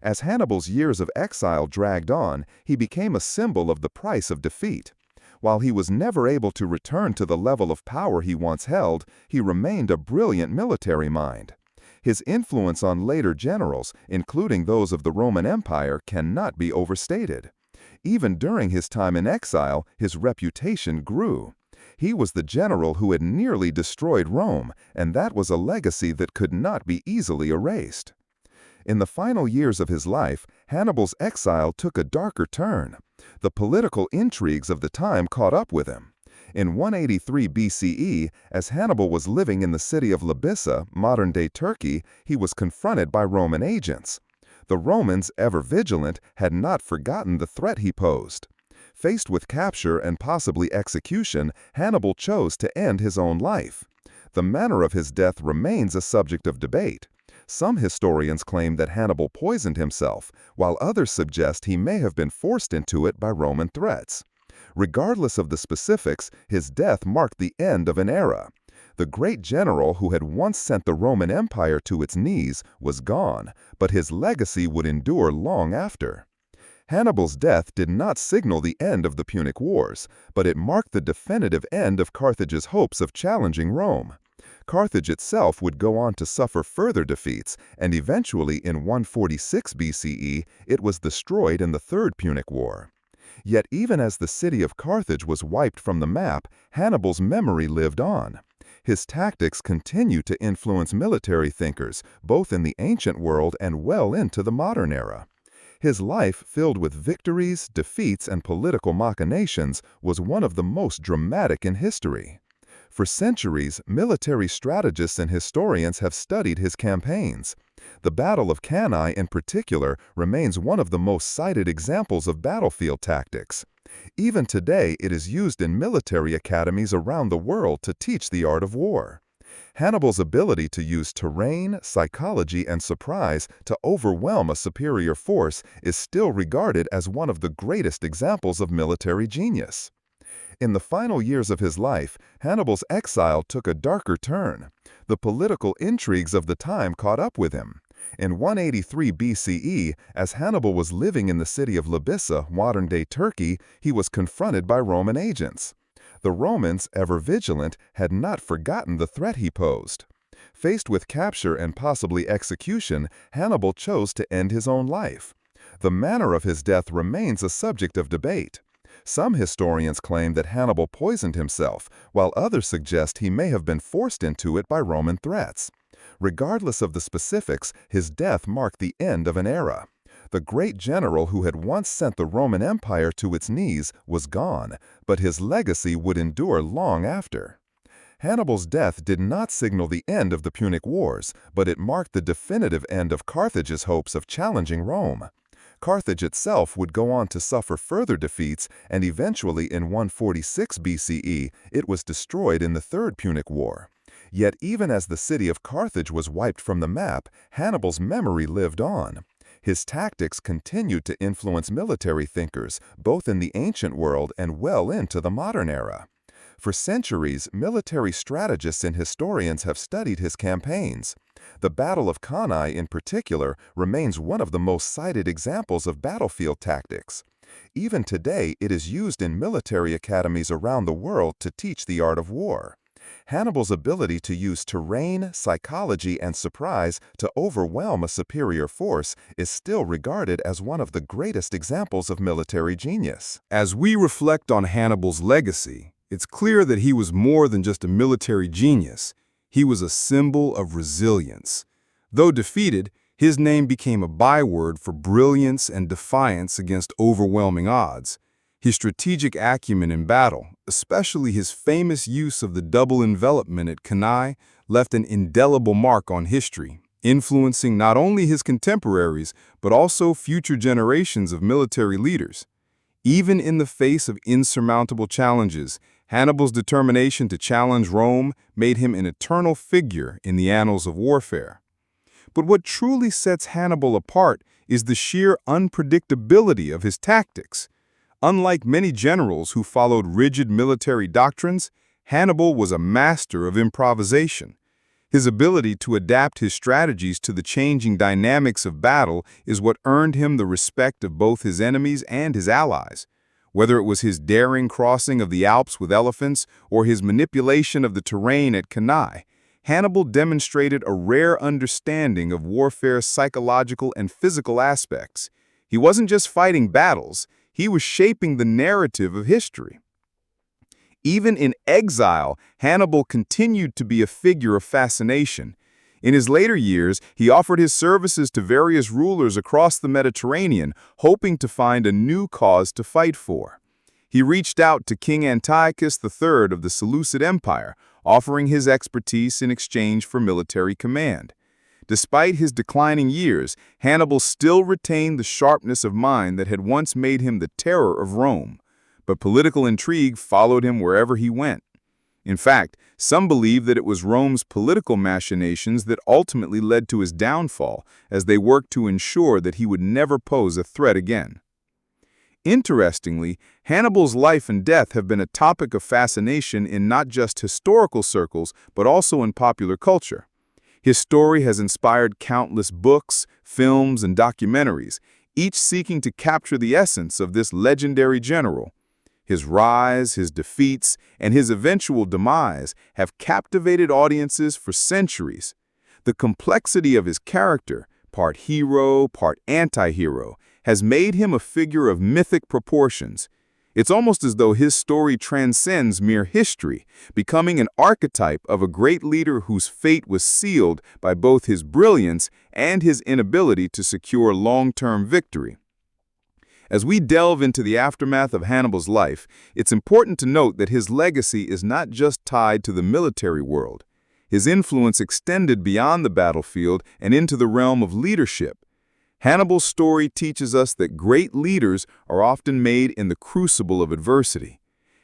As Hannibal's years of exile dragged on, he became a symbol of the price of defeat. While he was never able to return to the level of power he once held, he remained a brilliant military mind. His influence on later generals, including those of the Roman Empire, cannot be overstated. Even during his time in exile, his reputation grew. He was the general who had nearly destroyed Rome, and that was a legacy that could not be easily erased. In the final years of his life, Hannibal's exile took a darker turn. The political intrigues of the time caught up with him. In 183 BCE, as Hannibal was living in the city of Labissa, modern-day Turkey, he was confronted by Roman agents. The Romans, ever vigilant, had not forgotten the threat he posed. Faced with capture and possibly execution, Hannibal chose to end his own life. The manner of his death remains a subject of debate. Some historians claim that Hannibal poisoned himself, while others suggest he may have been forced into it by Roman threats. Regardless of the specifics, his death marked the end of an era. The great general who had once sent the Roman Empire to its knees was gone, but his legacy would endure long after. Hannibal's death did not signal the end of the Punic Wars, but it marked the definitive end of Carthage's hopes of challenging Rome. Carthage itself would go on to suffer further defeats, and eventually in 146 BCE, it was destroyed in the Third Punic War. Yet even as the city of Carthage was wiped from the map, Hannibal's memory lived on. His tactics continued to influence military thinkers, both in the ancient world and well into the modern era. His life, filled with victories, defeats, and political machinations, was one of the most dramatic in history. For centuries, military strategists and historians have studied his campaigns. The Battle of Cannae, in particular, remains one of the most cited examples of battlefield tactics. Even today, it is used in military academies around the world to teach the art of war. Hannibal's ability to use terrain, psychology, and surprise to overwhelm a superior force is still regarded as one of the greatest examples of military genius. In the final years of his life, Hannibal's exile took a darker turn. The political intrigues of the time caught up with him.
In 183 BCE, as Hannibal was living in the city of Labissa, modern-day Turkey, he was confronted by Roman agents. The Romans, ever vigilant, had not forgotten the threat he posed. Faced with capture and possibly execution, Hannibal chose to end his own life. The manner of his death remains a subject of debate. Some historians claim that Hannibal poisoned himself, while others suggest he may have been forced into it by Roman threats. Regardless of the specifics, his death marked the end of an era. The great general who had once sent the Roman Empire to its knees was gone, but his legacy would endure long after. Hannibal's death did not signal the end of the Punic Wars, but it marked the definitive end of Carthage's hopes of challenging Rome. Carthage itself would go on to suffer further defeats, and eventually in 146 BCE, it was destroyed in the Third Punic War. Yet even as the city of Carthage was wiped from the map, Hannibal's memory lived on. His tactics continued to influence military thinkers, both in the ancient world and well into the modern era. For centuries, military strategists and historians have studied his campaigns. The Battle of Cannae, in particular, remains one of the most cited examples of battlefield tactics. Even today, it is used in military academies around the world to teach the art of war. Hannibal's ability to use terrain, psychology, and surprise to overwhelm a superior force is still regarded as one of the greatest examples of military genius.
As we reflect on Hannibal's legacy, it's clear that he was more than just a military genius. He was a symbol of resilience. Though defeated, his name became a byword for brilliance and defiance against overwhelming odds. His strategic acumen in battle, especially his famous use of the double envelopment at Cannae, left an indelible mark on history, influencing not only his contemporaries, but also future generations of military leaders. Even in the face of insurmountable challenges, Hannibal's determination to challenge Rome made him an eternal figure in the annals of warfare. But what truly sets Hannibal apart is the sheer unpredictability of his tactics. Unlike many generals who followed rigid military doctrines, Hannibal was a master of improvisation. His ability to adapt his strategies to the changing dynamics of battle is what earned him the respect of both his enemies and his allies. Whether it was his daring crossing of the Alps with elephants or his manipulation of the terrain at Cannae, Hannibal demonstrated a rare understanding of warfare's psychological and physical aspects. He wasn't just fighting battles, he was shaping the narrative of history. Even in exile, Hannibal continued to be a figure of fascination. In his later years, he offered his services to various rulers across the Mediterranean, hoping to find a new cause to fight for. He reached out to King Antiochus III of the Seleucid Empire, offering his expertise in exchange for military command. Despite his declining years, Hannibal still retained the sharpness of mind that had once made him the terror of Rome. But political intrigue followed him wherever he went. In fact, some believe that it was Rome's political machinations that ultimately led to his downfall, as they worked to ensure that he would never pose a threat again. Interestingly, Hannibal's life and death have been a topic of fascination in not just historical circles, but also in popular culture. His story has inspired countless books, films, and documentaries, each seeking to capture the essence of this legendary general. His rise, his defeats, and his eventual demise have captivated audiences for centuries. The complexity of his character, part hero, part anti-hero, has made him a figure of mythic proportions. It's almost as though his story transcends mere history, becoming an archetype of a great leader whose fate was sealed by both his brilliance and his inability to secure long-term victory. As we delve into the aftermath of Hannibal's life, it's important to note that his legacy is not just tied to the military world. His influence extended beyond the battlefield and into the realm of leadership. Hannibal's story teaches us that great leaders are often made in the crucible of adversity.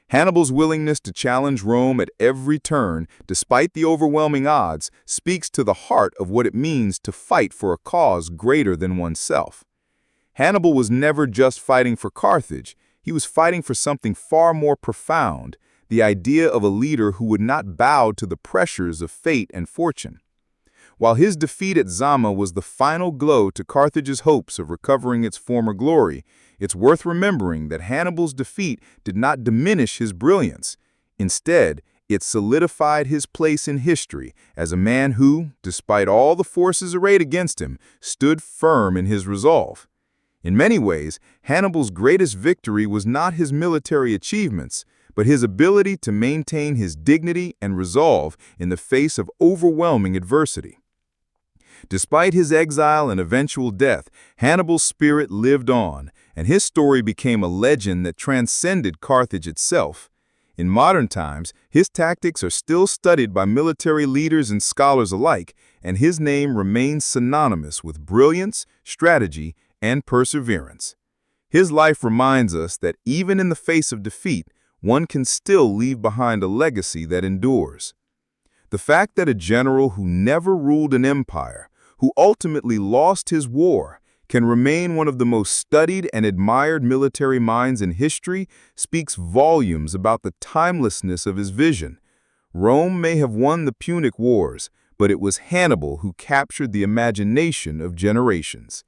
Hannibal's willingness to challenge Rome at every turn, despite the overwhelming odds, speaks to the heart of what it means to fight for a cause greater than oneself. Hannibal was never just fighting for Carthage. He was fighting for something far more profound, the idea of a leader who would not bow to the pressures of fate and fortune.
While his defeat at Zama was the final blow to Carthage's hopes of recovering its former glory, it's worth remembering that Hannibal's defeat did not diminish his brilliance. Instead, it solidified his place in history as a man who, despite all the forces arrayed against him, stood firm in his resolve. In many ways, Hannibal's greatest victory was not his military achievements, but his ability to maintain his dignity and resolve in the face of overwhelming adversity. Despite his exile and eventual death, Hannibal's spirit lived on, and his story became a legend that transcended Carthage itself. In modern times, his tactics are still studied by military leaders and scholars alike, and his name remains synonymous with brilliance, strategy, and perseverance. His life reminds us that even in the face of defeat, one can still leave behind a legacy that endures. The fact that a general who never ruled an empire, who ultimately lost his war, can remain one of the most studied and admired military minds in history speaks volumes about the timelessness of his vision. Rome may have won the Punic Wars, but it was Hannibal who captured the imagination of generations.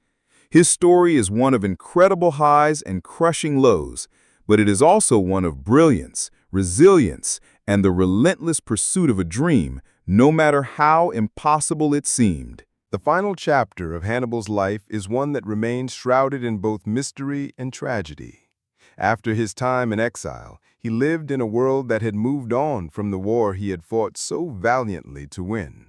His story is one of incredible highs and crushing lows, but it is also one of brilliance, resilience, and the relentless pursuit of a dream, no matter how impossible it seemed.
The final chapter of Hannibal's life is one that remains shrouded in both mystery and tragedy. After his time in exile, he lived in a world that had moved on from the war he had fought so valiantly to win.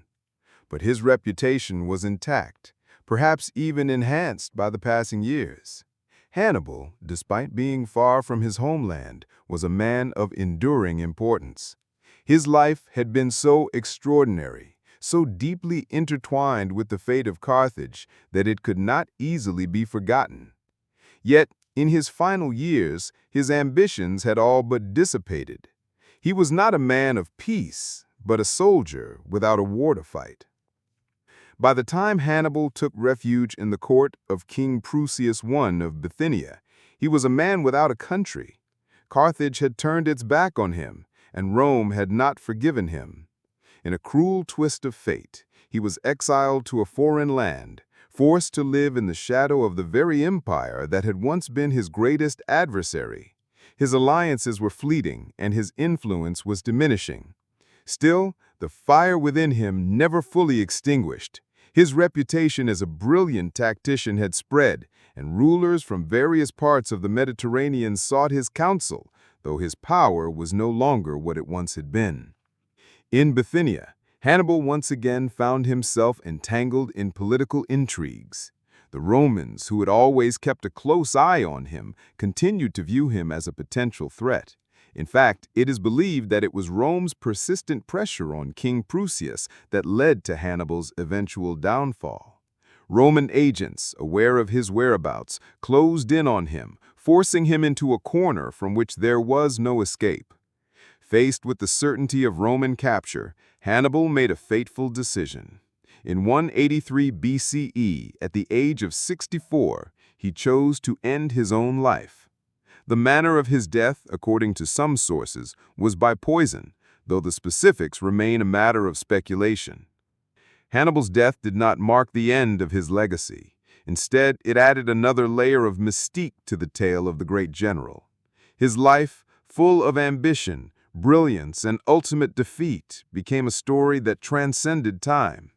But his reputation was intact, perhaps even enhanced by the passing years. Hannibal, despite being far from his homeland, was a man of enduring importance. His life had been so extraordinary, so deeply intertwined with the fate of Carthage that it could not easily be forgotten. Yet, in his final years, his ambitions had all but dissipated. He was not a man of peace, but a soldier without a war to fight. By the time Hannibal took refuge in the court of King Prusias I of Bithynia, he was a man without a country. Carthage had turned its back on him, and Rome had not forgiven him. In a cruel twist of fate, he was exiled to a foreign land, forced to live in the shadow of the very empire that had once been his greatest adversary. His alliances were fleeting, and his influence was diminishing. Still, the fire within him never fully extinguished. His reputation as a brilliant tactician had spread, and rulers from various parts of the Mediterranean sought his counsel, though his power was no longer what it once had been. In Bithynia, Hannibal once again found himself entangled in political intrigues. The Romans, who had always kept a close eye on him, continued to view him as a potential threat. In fact, it is believed that it was Rome's persistent pressure on King Prusias that led to Hannibal's eventual downfall. Roman agents, aware of his whereabouts, closed in on him, forcing him into a corner from which there was no escape. Faced with the certainty of Roman capture, Hannibal made a fateful decision. In 183 BCE, at the age of 64, he chose to end his own life. The manner of his death, according to some sources, was by poison, though the specifics remain a matter of speculation. Hannibal's death did not mark the end of his legacy. Instead, it added another layer of mystique to the tale of the great general. His life, full of ambition, brilliance, and ultimate defeat, became a story that transcended time.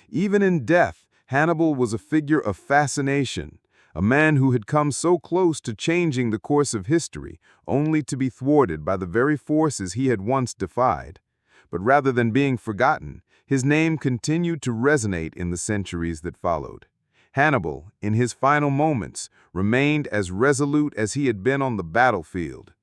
Even in death, Hannibal was a figure of fascination, a man who had come so close to changing the course of history, only to be thwarted by the very forces he had once defied. But rather than being forgotten, his name continued to resonate in the centuries that followed. Hannibal, in his final moments, remained as resolute as he had been on the battlefield.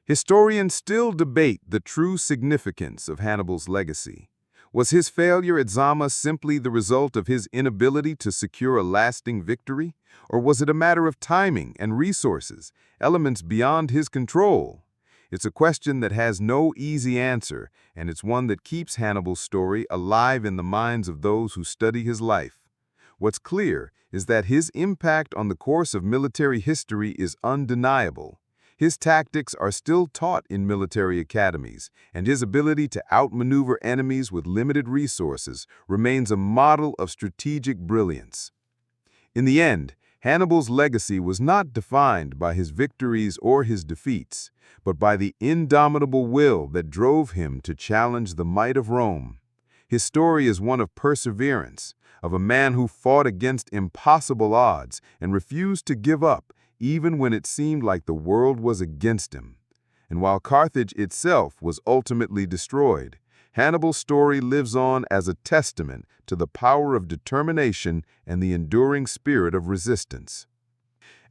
Historians still debate the true significance of Hannibal's legacy. Was his failure at Zama simply the result of his inability to secure a lasting victory? Or was it a matter of timing and resources, elements beyond his control? It's a question that has no easy answer, and it's one that keeps Hannibal's story alive in the minds of those who study his life. What's clear is that his impact on the course of military history is undeniable. His tactics are still taught in military academies, and his ability to outmaneuver enemies with limited resources remains a model of strategic brilliance. In the end, Hannibal's legacy was not defined by his victories or his defeats, but by the indomitable will that drove him to challenge the might of Rome. His story is one of perseverance, of a man who fought against impossible odds and refused to give up even when it seemed like the world was against him. And while Carthage itself was ultimately destroyed, Hannibal's story lives on as a testament to the power of determination and the enduring spirit of resistance.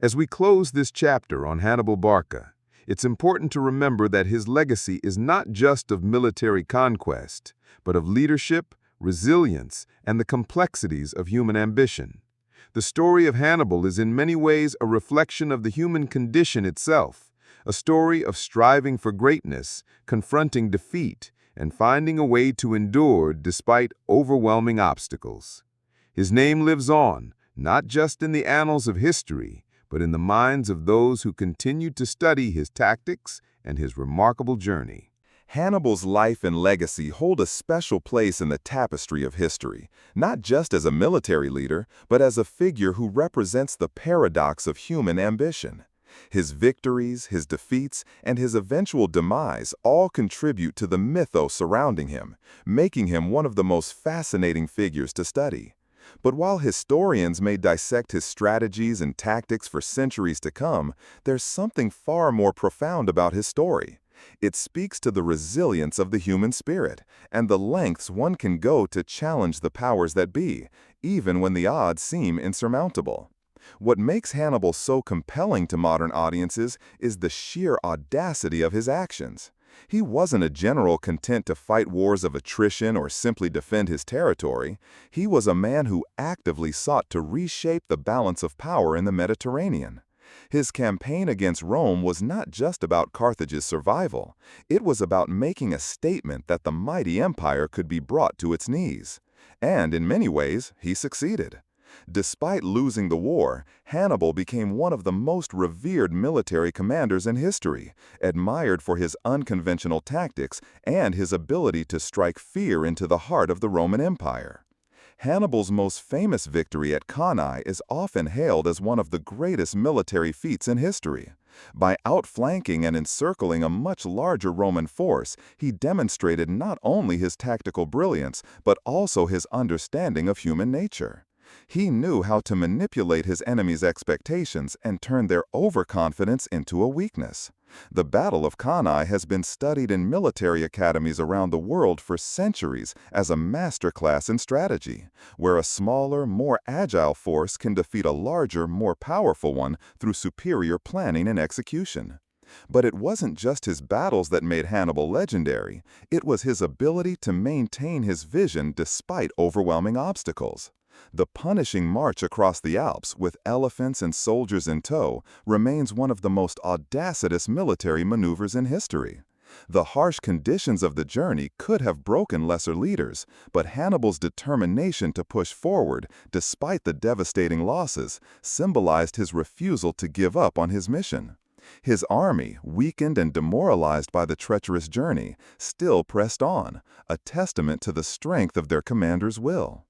As we close this chapter on Hannibal Barca, it's important to remember that his legacy is not just of military conquest, but of leadership, resilience, and the complexities of human ambition. The story of Hannibal is in many ways a reflection of the human condition itself, a story of striving for greatness, confronting defeat, and finding a way to endure despite overwhelming obstacles. His name lives on, not just in the annals of history, but in the minds of those who continue to study his tactics and his remarkable journey.
Hannibal's life and legacy hold a special place in the tapestry of history, not just as a military leader, but as a figure who represents the paradox of human ambition. His victories, his defeats, and his eventual demise all contribute to the mythos surrounding him, making him one of the most fascinating figures to study. But while historians may dissect his strategies and tactics for centuries to come, there's something far more profound about his story. It speaks to the resilience of the human spirit and the lengths one can go to challenge the powers that be, even when the odds seem insurmountable. What makes Hannibal so compelling to modern audiences is the sheer audacity of his actions. He wasn't a general content to fight wars of attrition or simply defend his territory. He was a man who actively sought to reshape the balance of power in the Mediterranean. His campaign against Rome was not just about Carthage's survival. It was about making a statement that the mighty empire could be brought to its knees. And in many ways, he succeeded. Despite losing the war, Hannibal became one of the most revered military commanders in history, admired for his unconventional tactics and his ability to strike fear into the heart of the Roman Empire. Hannibal's most famous victory at Cannae is often hailed as one of the greatest military feats in history. By outflanking and encircling a much larger Roman force, he demonstrated not only his tactical brilliance, but also his understanding of human nature. He knew how to manipulate his enemies' expectations and turn their overconfidence into a weakness. The Battle of Cannae has been studied in military academies around the world for centuries as a masterclass in strategy, where a smaller, more agile force can defeat a larger, more powerful one through superior planning and execution. But it wasn't just his battles that made Hannibal legendary. It was his ability to maintain his vision despite overwhelming obstacles. The punishing march across the Alps with elephants and soldiers in tow remains one of the most audacious military maneuvers in history. The harsh conditions of the journey could have broken lesser leaders, but Hannibal's determination to push forward, despite the devastating losses, symbolized his refusal to give up on his mission. His army, weakened and demoralized by the treacherous journey, still pressed on, a testament to the strength of their commander's will.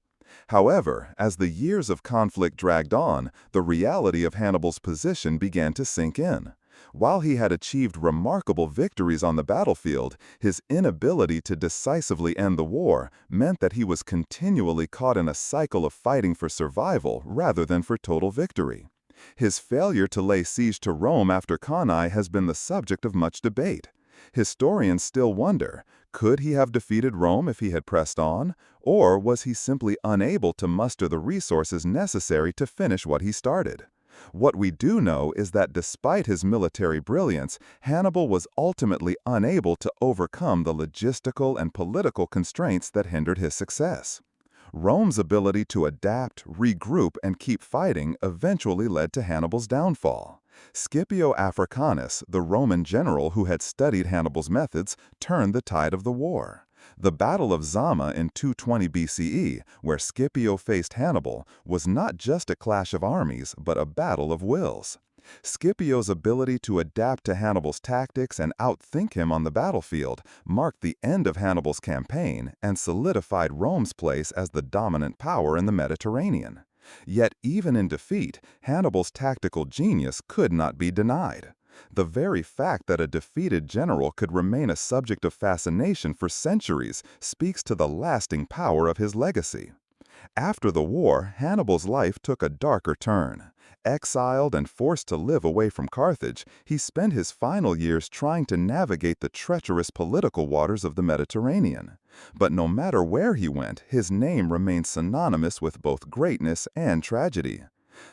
However, as the years of conflict dragged on, the reality of Hannibal's position began to sink in. While he had achieved remarkable victories on the battlefield, his inability to decisively end the war meant that he was continually caught in a cycle of fighting for survival rather than for total victory. His failure to lay siege to Rome after Cannae has been the subject of much debate. Historians still wonder, could he have defeated Rome if he had pressed on, or was he simply unable to muster the resources necessary to finish what he started? What we do know is that despite his military brilliance, Hannibal was ultimately unable to overcome the logistical and political constraints that hindered his success. Rome's ability to adapt, regroup, and keep fighting eventually led to Hannibal's downfall. Scipio Africanus, the Roman general who had studied Hannibal's methods, turned the tide of the war. The Battle of Zama in 220 BCE, where Scipio faced Hannibal, was not just a clash of armies, but a battle of wills. Scipio's ability to adapt to Hannibal's tactics and outthink him on the battlefield marked the end of Hannibal's campaign and solidified Rome's place as the dominant power in the Mediterranean. Yet even in defeat, Hannibal's tactical genius could not be denied. The very fact that a defeated general could remain a subject of fascination for centuries speaks to the lasting power of his legacy. After the war, Hannibal's life took a darker turn. Exiled and forced to live away from Carthage, he spent his final years trying to navigate the treacherous political waters of the Mediterranean. But no matter where he went, his name remained synonymous with both greatness and tragedy.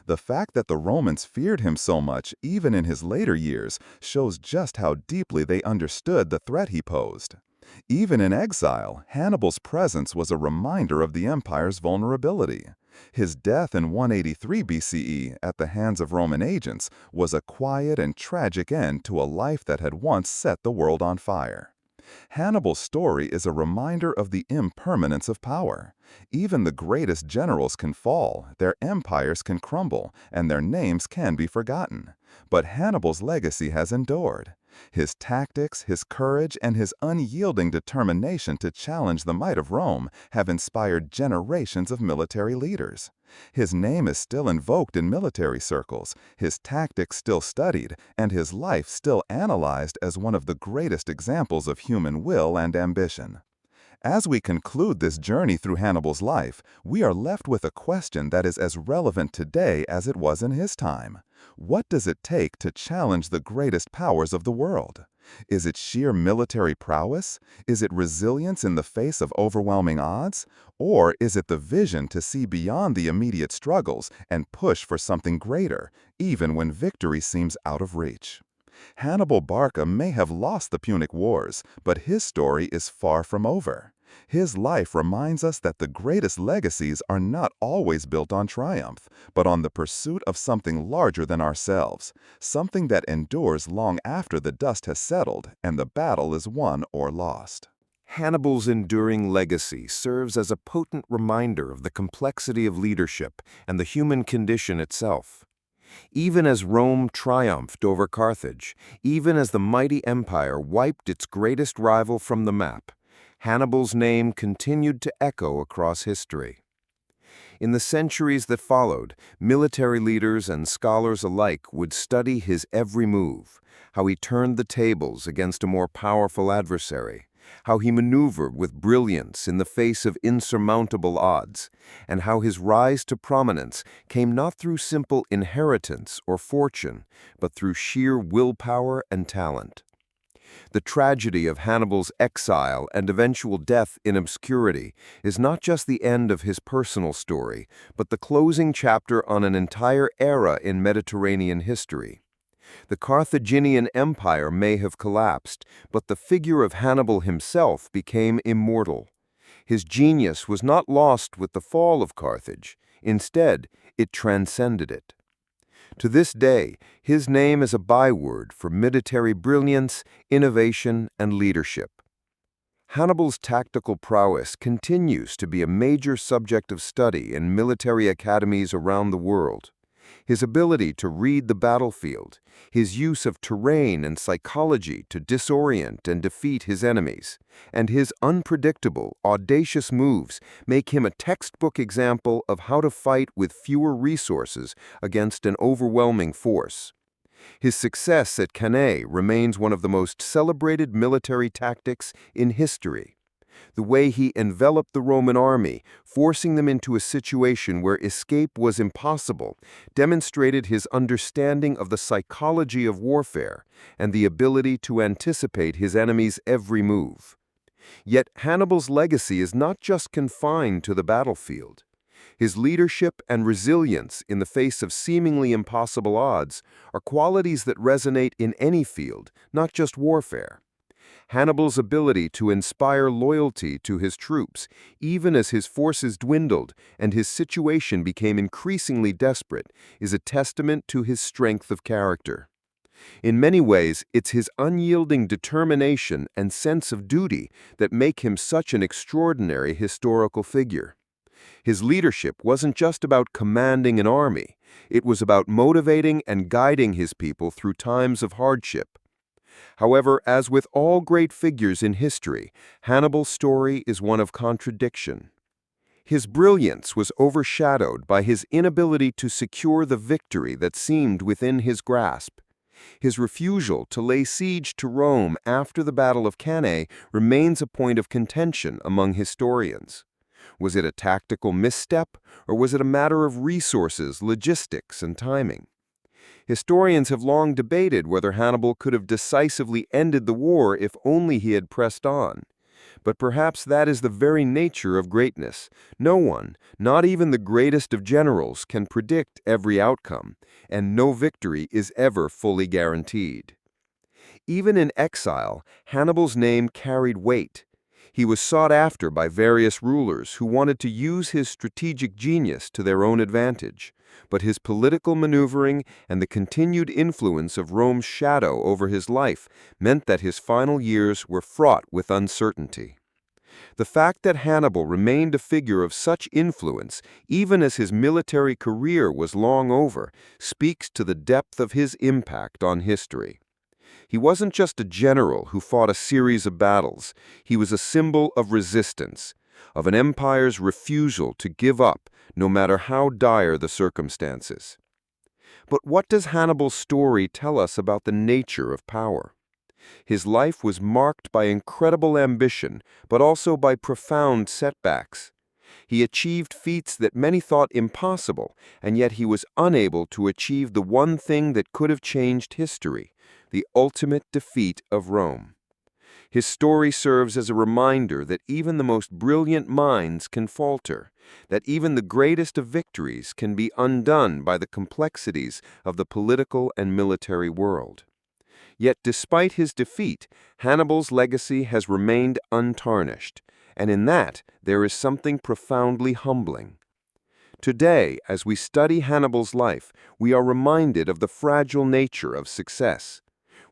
The fact that the Romans feared him so much, even in his later years, shows just how deeply they understood the threat he posed. Even in exile, Hannibal's presence was a reminder of the empire's vulnerability. His death in 183 BCE at the hands of Roman agents was a quiet and tragic end to a life that had once set the world on fire. Hannibal's story is a reminder of the impermanence of power. Even the greatest generals can fall, their empires can crumble, and their names can be forgotten. But Hannibal's legacy has endured. His tactics, his courage, and his unyielding determination to challenge the might of Rome have inspired generations of military leaders. His name is still invoked in military circles, his tactics still studied, and his life still analyzed as one of the greatest examples of human will and ambition. As we conclude this journey through Hannibal's life, we are left with a question that is as relevant today as it was in his time. What does it take to challenge the greatest powers of the world? Is it sheer military prowess? Is it resilience in the face of overwhelming odds? Or is it the vision to see beyond the immediate struggles and push for something greater, even when victory seems out of reach? Hannibal Barca may have lost the Punic Wars, but his story is far from over. His life reminds us that the greatest legacies are not always built on triumph, but on the pursuit of something larger than ourselves, something that endures long after the dust has settled and the battle is won or lost.
Hannibal's enduring legacy serves as a potent reminder of the complexity of leadership and the human condition itself. Even as Rome triumphed over Carthage, even as the mighty empire wiped its greatest rival from the map, Hannibal's name continued to echo across history. In the centuries that followed, military leaders and scholars alike would study his every move, how he turned the tables against a more powerful adversary, how he maneuvered with brilliance in the face of insurmountable odds, and how his rise to prominence came not through simple inheritance or fortune, but through sheer willpower and talent. The tragedy of Hannibal's exile and eventual death in obscurity is not just the end of his personal story, but the closing chapter on an entire era in Mediterranean history. The Carthaginian Empire may have collapsed, but the figure of Hannibal himself became immortal. His genius was not lost with the fall of Carthage. Instead, it transcended it. To this day, his name is a byword for military brilliance, innovation, and leadership. Hannibal's tactical prowess continues to be a major subject of study in military academies around the world. His ability to read the battlefield, his use of terrain and psychology to disorient and defeat his enemies, and his unpredictable, audacious moves make him a textbook example of how to fight with fewer resources against an overwhelming force. His success at Cannae remains one of the most celebrated military tactics in history. The way he enveloped the Roman army, forcing them into a situation where escape was impossible, demonstrated his understanding of the psychology of warfare and the ability to anticipate his enemy's every move. Yet Hannibal's legacy is not just confined to the battlefield. His leadership and resilience in the face of seemingly impossible odds are qualities that resonate in any field, not just warfare. Hannibal's ability to inspire loyalty to his troops, even as his forces dwindled and his situation became increasingly desperate, is a testament to his strength of character. In many ways, it's his unyielding determination and sense of duty that make him such an extraordinary historical figure. His leadership wasn't just about commanding an army. It was about motivating and guiding his people through times of hardship. However, as with all great figures in history, Hannibal's story is one of contradiction. His brilliance was overshadowed by his inability to secure the victory that seemed within his grasp. His refusal to lay siege to Rome after the Battle of Cannae remains a point of contention among historians. Was it a tactical misstep, or was it a matter of resources, logistics, and timing? Historians have long debated whether Hannibal could have decisively ended the war if only he had pressed on. But perhaps that is the very nature of greatness. No one, not even the greatest of generals, can predict every outcome, and no victory is ever fully guaranteed. Even in exile, Hannibal's name carried weight. He was sought after by various rulers who wanted to use his strategic genius to their own advantage, but his political maneuvering and the continued influence of Rome's shadow over his life meant that his final years were fraught with uncertainty. The fact that Hannibal remained a figure of such influence, even as his military career was long over, speaks to the depth of his impact on history. He wasn't just a general who fought a series of battles. He was a symbol of resistance, of an empire's refusal to give up, no matter how dire the circumstances. But what does Hannibal's story tell us about the nature of power? His life was marked by incredible ambition, but also by profound setbacks. He achieved feats that many thought impossible, and yet he was unable to achieve the one thing that could have changed history: the ultimate defeat of Rome. His story serves as a reminder that even the most brilliant minds can falter, that even the greatest of victories can be undone by the complexities of the political and military world. Yet despite his defeat, Hannibal's legacy has remained untarnished, and in that there is something profoundly humbling. Today, as we study Hannibal's life, we are reminded of the fragile nature of success.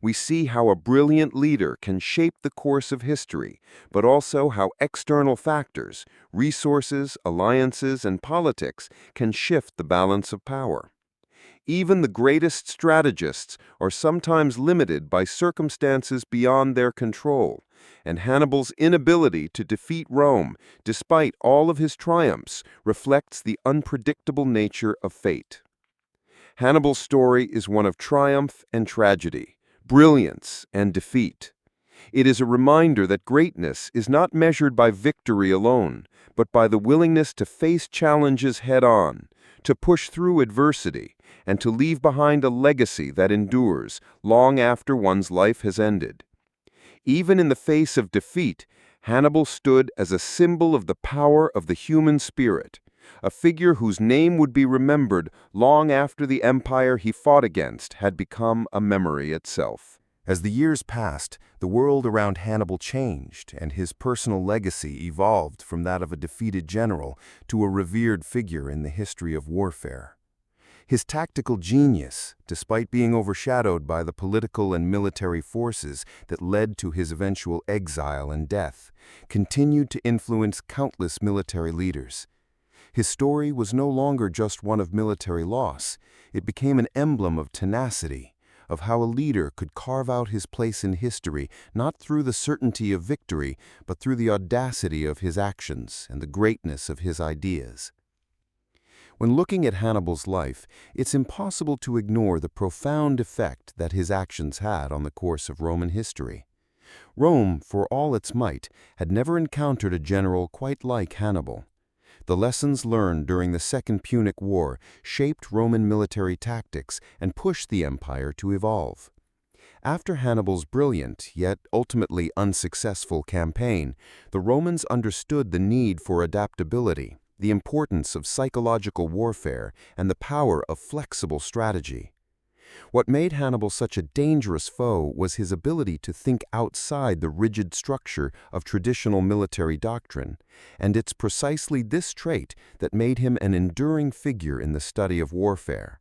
We see how a brilliant leader can shape the course of history, but also how external factors, resources, alliances, and politics can shift the balance of power. Even the greatest strategists are sometimes limited by circumstances beyond their control, and Hannibal's inability to defeat Rome, despite all of his triumphs, reflects the unpredictable nature of fate. Hannibal's story is one of triumph and tragedy, brilliance and defeat. It is a reminder that greatness is not measured by victory alone, but by the willingness to face challenges head-on, to push through adversity, and to leave behind a legacy that endures long after one's life has ended. Even in the face of defeat, Hannibal stood as a symbol of the power of the human spirit, a figure whose name would be remembered long after the empire he fought against had become a memory itself.
As the years passed, the world around Hannibal changed, and his personal legacy evolved from that of a defeated general to a revered figure in the history of warfare. His tactical genius, despite being overshadowed by the political and military forces that led to his eventual exile and death, continued to influence countless military leaders. His story was no longer just one of military loss. It became an emblem of tenacity, of how a leader could carve out his place in history not through the certainty of victory, but through the audacity of his actions and the greatness of his ideas. When looking at Hannibal's life, it's impossible to ignore the profound effect that his actions had on the course of Roman history. Rome, for all its might, had never encountered a general quite like Hannibal. The lessons learned during the Second Punic War shaped Roman military tactics and pushed the empire to evolve. After Hannibal's brilliant, yet ultimately unsuccessful campaign, the Romans understood the need for adaptability, the importance of psychological warfare, and the power of flexible strategy. What made Hannibal such a dangerous foe was his ability to think outside the rigid structure of traditional military doctrine, and it's precisely this trait that made him an enduring figure in the study of warfare.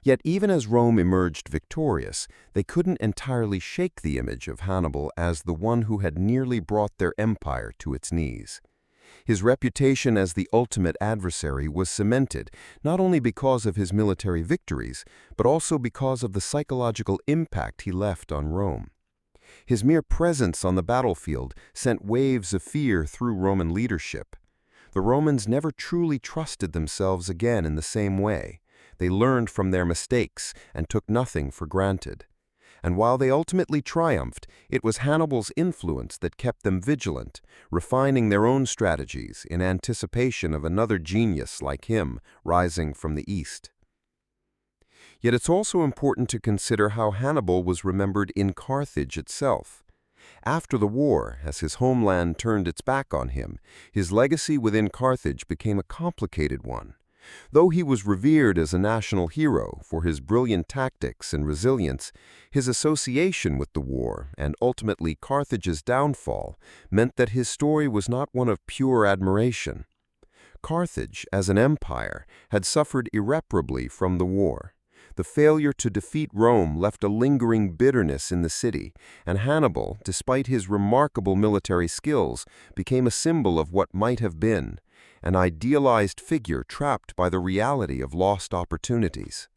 Yet even as Rome emerged victorious, they couldn't entirely shake the image of Hannibal as the one who had nearly brought their empire to its knees.
His reputation as the ultimate adversary was cemented not only because of his military victories, but also because of the psychological impact he left on Rome. His mere presence on the battlefield sent waves of fear through Roman leadership. The Romans never truly trusted themselves again in the same way. They learned from their mistakes and took nothing for granted. And while they ultimately triumphed, it was Hannibal's influence that kept them vigilant, refining their own strategies in anticipation of another genius like him rising from the east. Yet it's also important to consider how Hannibal was remembered in Carthage itself. After the war, as his homeland turned its back on him, his legacy within Carthage became a complicated one. Though he was revered as a national hero for his brilliant tactics and resilience, his association with the war, and ultimately Carthage's downfall, meant that his story was not one of pure admiration. Carthage, as an empire, had suffered irreparably from the war. The failure to defeat Rome left a lingering bitterness in the city, and Hannibal, despite his remarkable military skills, became a symbol of what might have been, an idealized figure trapped by the reality of lost opportunities.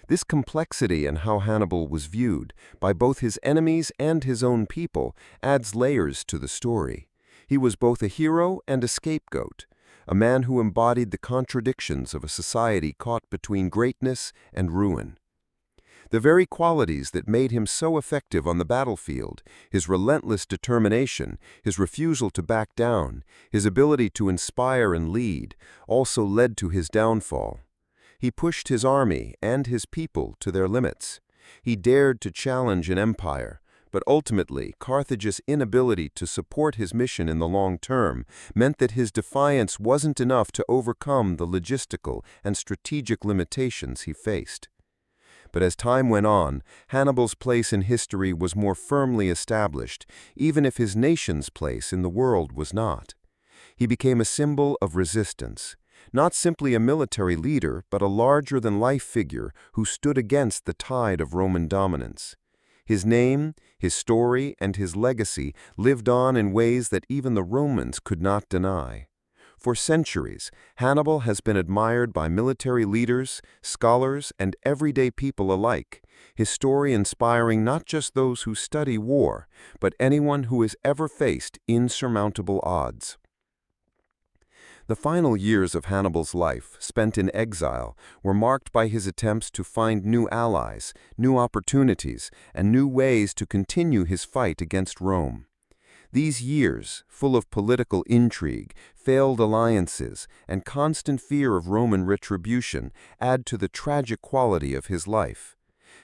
This complexity in how Hannibal was viewed by both his enemies and his own people adds layers to the story. He was both a hero and a scapegoat, a man who embodied the contradictions of a society caught between greatness and ruin. The very qualities that made him so effective on the battlefield, his relentless determination, his refusal to back down, his ability to inspire and lead, also led to his downfall. He pushed his army and his people to their limits. He dared to challenge an empire, but ultimately Carthage's inability to support his mission in the long term meant that his defiance wasn't enough to overcome the logistical and strategic limitations he faced. But as time went on, Hannibal's place in history was more firmly established, even if his nation's place in the world was not. He became a symbol of resistance, not simply a military leader, but a larger-than-life figure who stood against the tide of Roman dominance. His name, his story, and his legacy lived on in ways that even the Romans could not deny. For centuries, Hannibal has been admired by military leaders, scholars, and everyday people alike, his story inspiring not just those who study war, but anyone who has ever faced insurmountable odds. The final years of Hannibal's life, spent in exile, were marked by his attempts to find new allies, new opportunities, and new ways to continue his fight against Rome. These years, full of political intrigue, failed alliances, and constant fear of Roman retribution, add to the tragic quality of his life.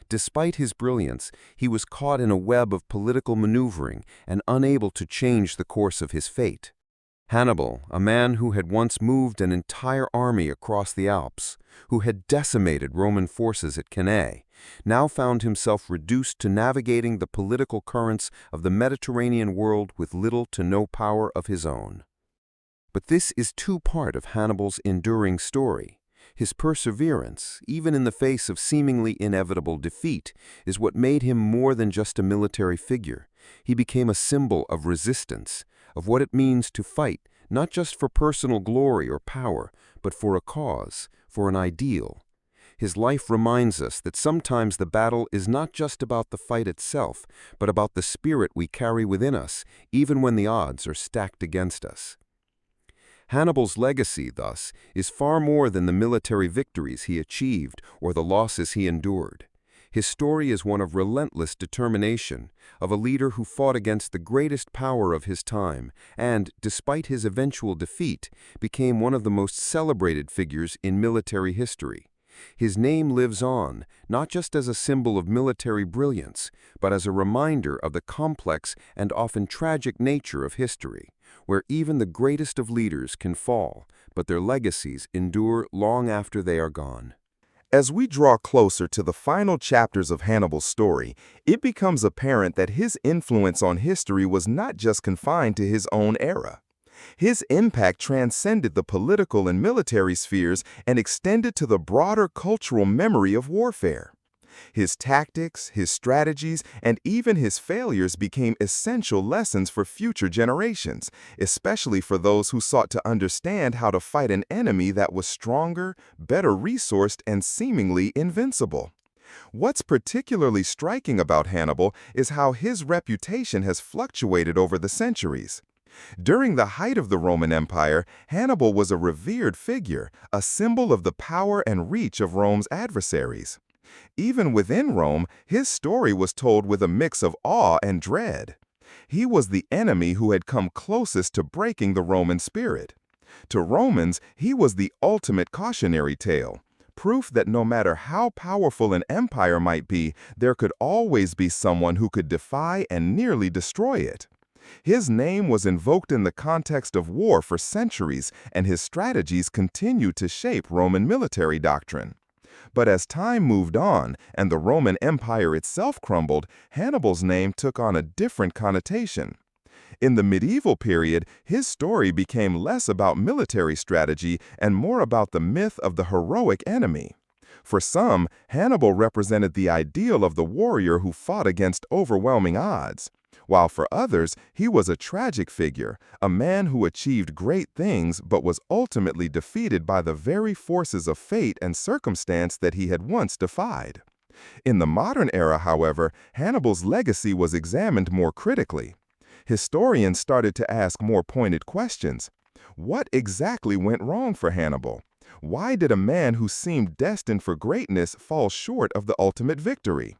Despite his brilliance, he was caught in a web of political maneuvering and unable to change the course of his fate. Hannibal, a man who had once moved an entire army across the Alps, who had decimated Roman forces at Cannae, now found himself reduced to navigating the political currents of the Mediterranean world with little to no power of his own. But this is part of Hannibal's enduring story. His perseverance, even in the face of seemingly inevitable defeat, is what made him more than just a military figure. He became a symbol of resistance, of what it means to fight, not just for personal glory or power, but for a cause, for an ideal. His life reminds us that sometimes the battle is not just about the fight itself, but about the spirit we carry within us, even when the odds are stacked against us. Hannibal's legacy, thus, is far more than the military victories he achieved or the losses he endured. His story is one of relentless determination, of a leader who fought against the greatest power of his time and, despite his eventual defeat, became one of the most celebrated figures in military history. His name lives on, not just as a symbol of military brilliance, but as a reminder of the complex and often tragic nature of history, where even the greatest of leaders can fall, but their legacies endure long after they are gone.
As we draw closer to the final chapters of Hannibal's story, it becomes apparent that his influence on history was not just confined to his own era. His impact transcended the political and military spheres and extended to the broader cultural memory of warfare. His tactics, his strategies, and even his failures became essential lessons for future generations, especially for those who sought to understand how to fight an enemy that was stronger, better resourced, and seemingly invincible. What's particularly striking about Hannibal is how his reputation has fluctuated over the centuries. During the height of the Roman Empire, Hannibal was a revered figure, a symbol of the power and reach of Rome's adversaries. Even within Rome, his story was told with a mix of awe and dread. He was the enemy who had come closest to breaking the Roman spirit. To Romans, he was the ultimate cautionary tale, proof that no matter how powerful an empire might be, there could always be someone who could defy and nearly destroy it. His name was invoked in the context of war for centuries, and his strategies continued to shape Roman military doctrine. But as time moved on and the Roman Empire itself crumbled, Hannibal's name took on a different connotation. In the medieval period, his story became less about military strategy and more about the myth of the heroic enemy. For some, Hannibal represented the ideal of the warrior who fought against overwhelming odds, while for others, he was a tragic figure, a man who achieved great things but was ultimately defeated by the very forces of fate and circumstance that he had once defied. In the modern era, however, Hannibal's legacy was examined more critically. Historians started to ask more pointed questions. What exactly went wrong for Hannibal? Why did a man who seemed destined for greatness fall short of the ultimate victory?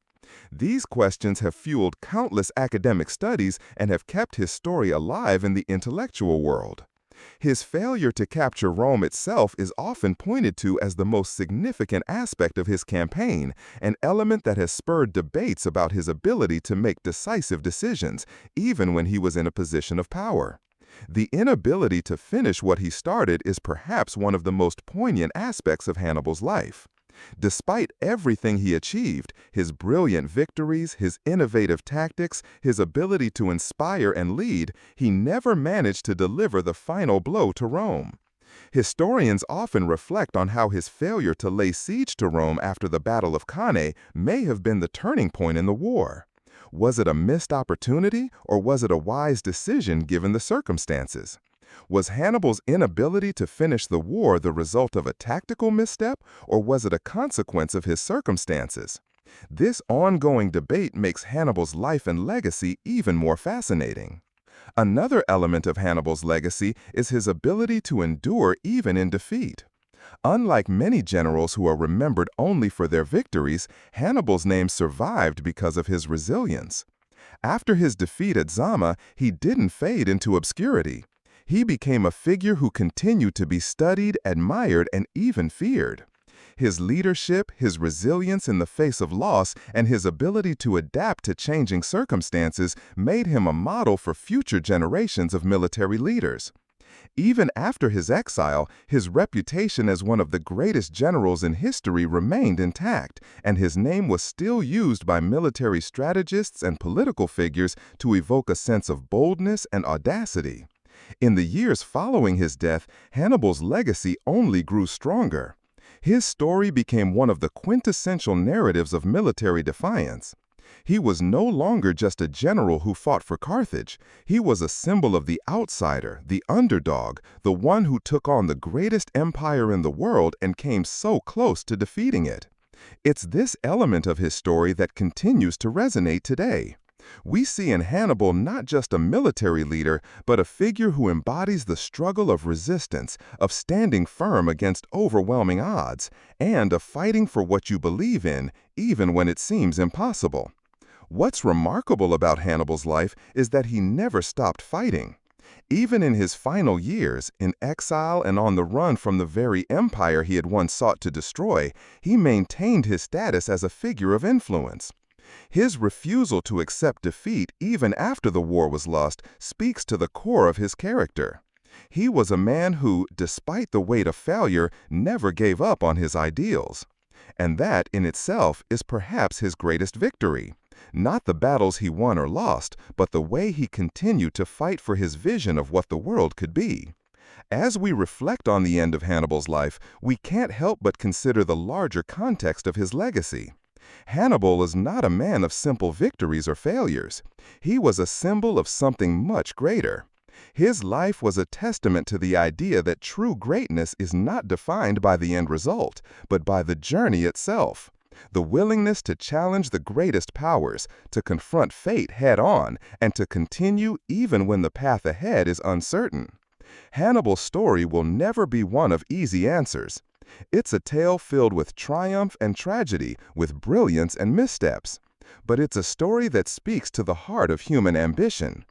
These questions have fueled countless academic studies and have kept his story alive in the intellectual world. His failure to capture Rome itself is often pointed to as the most significant aspect of his campaign, an element that has spurred debates about his ability to make decisive decisions, even when he was in a position of power. The inability to finish what he started is perhaps one of the most poignant aspects of Hannibal's life. Despite everything he achieved, his brilliant victories, his innovative tactics, his ability to inspire and lead, he never managed to deliver the final blow to Rome. Historians often reflect on how his failure to lay siege to Rome after the Battle of Cannae may have been the turning point in the war. Was it a missed opportunity, or was it a wise decision given the circumstances? Was Hannibal's inability to finish the war the result of a tactical misstep, or was it a consequence of his circumstances? This ongoing debate makes Hannibal's life and legacy even more fascinating. Another element of Hannibal's legacy is his ability to endure even in defeat. Unlike many generals who are remembered only for their victories, Hannibal's name survived because of his resilience. After his defeat at Zama, he didn't fade into obscurity. He became a figure who continued to be studied, admired, and even feared. His leadership, his resilience in the face of loss, and his ability to adapt to changing circumstances made him a model for future generations of military leaders. Even after his exile, his reputation as one of the greatest generals in history remained intact, and his name was still used by military strategists and political figures to evoke a sense of boldness and audacity. In the years following his death, Hannibal's legacy only grew stronger. His story became one of the quintessential narratives of military defiance. He was no longer just a general who fought for Carthage. He was a symbol of the outsider, the underdog, the one who took on the greatest empire in the world and came so close to defeating it. It's this element of his story that continues to resonate today. We see in Hannibal not just a military leader, but a figure who embodies the struggle of resistance, of standing firm against overwhelming odds, and of fighting for what you believe in, even when it seems impossible. What's remarkable about Hannibal's life is that he never stopped fighting. Even in his final years, in exile and on the run from the very empire he had once sought to destroy, he maintained his status as a figure of influence. His refusal to accept defeat even after the war was lost speaks to the core of his character. He was a man who, despite the weight of failure, never gave up on his ideals. And that, in itself, is perhaps his greatest victory. Not the battles he won or lost, but the way he continued to fight for his vision of what the world could be. As we reflect on the end of Hannibal's life, we can't help but consider the larger context of his legacy.
Hannibal is not a man of simple victories or failures. He was a symbol of something much greater. His life was a testament to the idea that true greatness is not defined by the end result, but by the journey itself. The willingness to challenge the greatest powers, to confront fate head-on, and to continue even when the path ahead is uncertain. Hannibal's story will never be one of easy answers. It's a tale filled with triumph and tragedy, with brilliance and missteps. But it's a story that speaks to the heart of human ambition.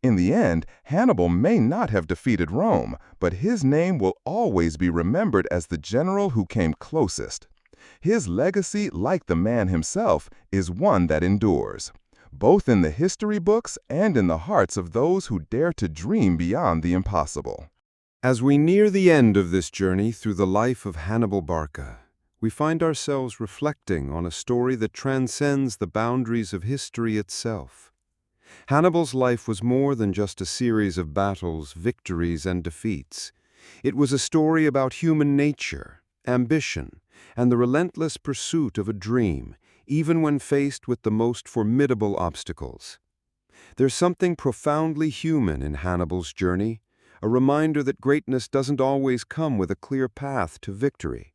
In the end, Hannibal may not have defeated Rome, but his name will always be remembered as the general who came closest. His legacy, like the man himself, is one that endures, both in the history books and in the hearts of those who dare to dream beyond the impossible.
As we near the end of this journey through the life of Hannibal Barca, we find ourselves reflecting on a story that transcends the boundaries of history itself. Hannibal's life was more than just a series of battles, victories, and defeats. It was a story about human nature, ambition, and the relentless pursuit of a dream, even when faced with the most formidable obstacles. There's something profoundly human in Hannibal's journey, a reminder that greatness doesn't always come with a clear path to victory.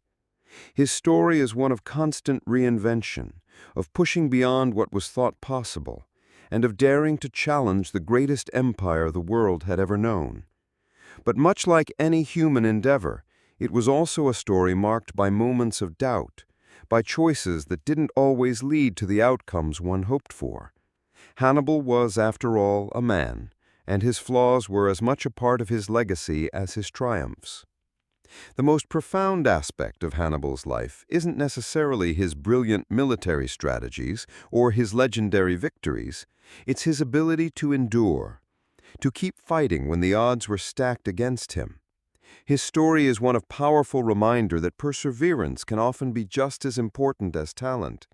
His story is one of constant reinvention, of pushing beyond what was thought possible, and of daring to challenge the greatest empire the world had ever known. But much like any human endeavor, it was also a story marked by moments of doubt, by choices that didn't always lead to the outcomes one hoped for. Hannibal was, after all, a man, and his flaws were as much a part of his legacy as his triumphs. The most profound aspect of Hannibal's life isn't necessarily his brilliant military strategies or his legendary victories. It's his ability to endure, to keep fighting when the odds were stacked against him. His story is one of powerful reminder that perseverance can often be just as important as talent,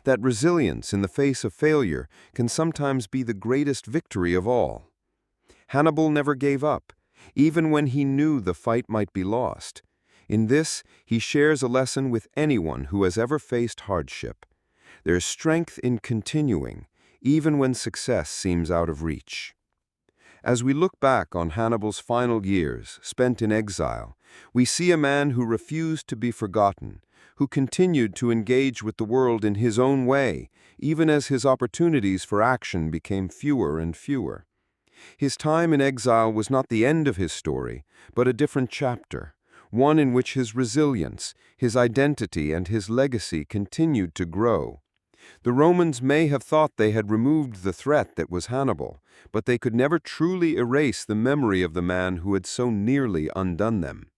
that resilience in the face of failure can sometimes be the greatest victory of all. Hannibal never gave up, even when he knew the fight might be lost. In this, he shares a lesson with anyone who has ever faced hardship. There's strength in continuing, even when success seems out of reach. As we look back on Hannibal's final years, spent in exile, we see a man who refused to be forgotten, who continued to engage with the world in his own way, even as his opportunities for action became fewer and fewer. His time in exile was not the end of his story, but a different chapter, one in which his resilience, his identity, and his legacy continued to grow. The Romans may have thought they had removed the threat that was Hannibal, but they could never truly erase the memory of the man who had so nearly undone them.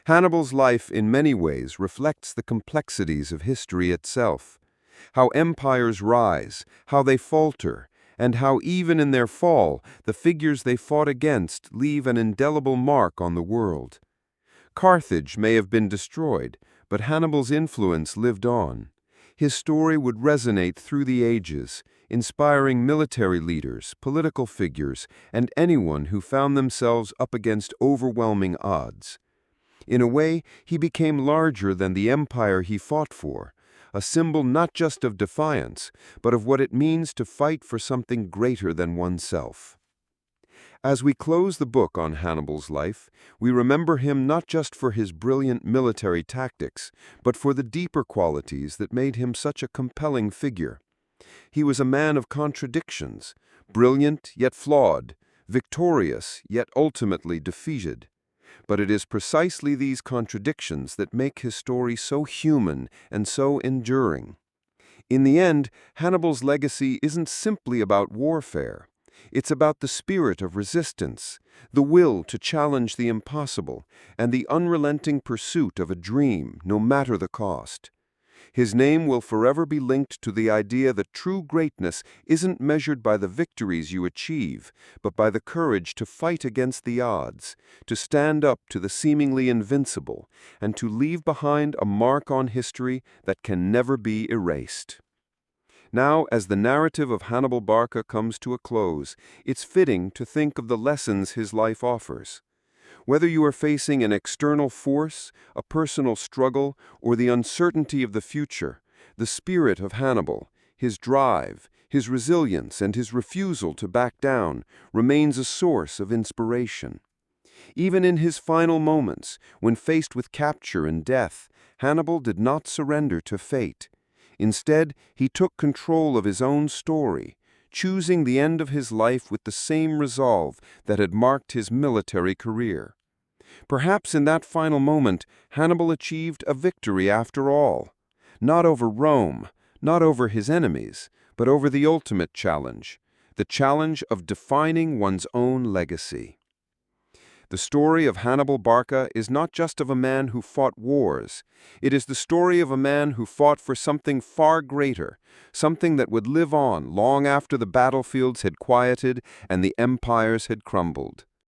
Hannibal's life in many ways reflects the complexities of history itself, how empires rise, how they falter, and how even in their fall, the figures they fought against leave an indelible mark on the world. Carthage may have been destroyed, but Hannibal's influence lived on. His story would resonate through the ages, inspiring military leaders, political figures, and anyone who found themselves up against overwhelming odds. In a way, he became larger than the empire he fought for, a symbol not just of defiance, but of what it means to fight for something greater than oneself. As we close the book on Hannibal's life, we remember him not just for his brilliant military tactics, but for the deeper qualities that made him such a compelling figure. He was a man of contradictions, brilliant yet flawed, victorious yet ultimately defeated. But it is precisely these contradictions that make his story so human and so enduring. In the end, Hannibal's legacy isn't simply about warfare. It's about the spirit of resistance, the will to challenge the impossible, and the unrelenting pursuit of a dream, no matter the cost. His name will forever be linked to the idea that true greatness isn't measured by the victories you achieve, but by the courage to fight against the odds, to stand up to the seemingly invincible, and to leave behind a mark on history that can never be erased. Now, as the narrative of Hannibal Barca comes to a close, it's fitting to think of the lessons his life offers. Whether you are facing an external force, a personal struggle, or the uncertainty of the future, The spirit of Hannibal, his drive, his resilience, and his refusal to back down remains a source of inspiration. Even in his final moments, when faced with capture and death, Hannibal did not surrender to fate. Instead, he took control of his own story, choosing the end of his life with the same resolve that had marked his military career. Perhaps in that final moment, Hannibal achieved a victory after all. Not over Rome, not over his enemies, but over the ultimate challenge, the challenge of defining one's own legacy. The story of Hannibal Barca is not just of a man who fought wars. It is the story of a man who fought for something far greater, something that would live on long after the battlefields had quieted and the empires had crumbled.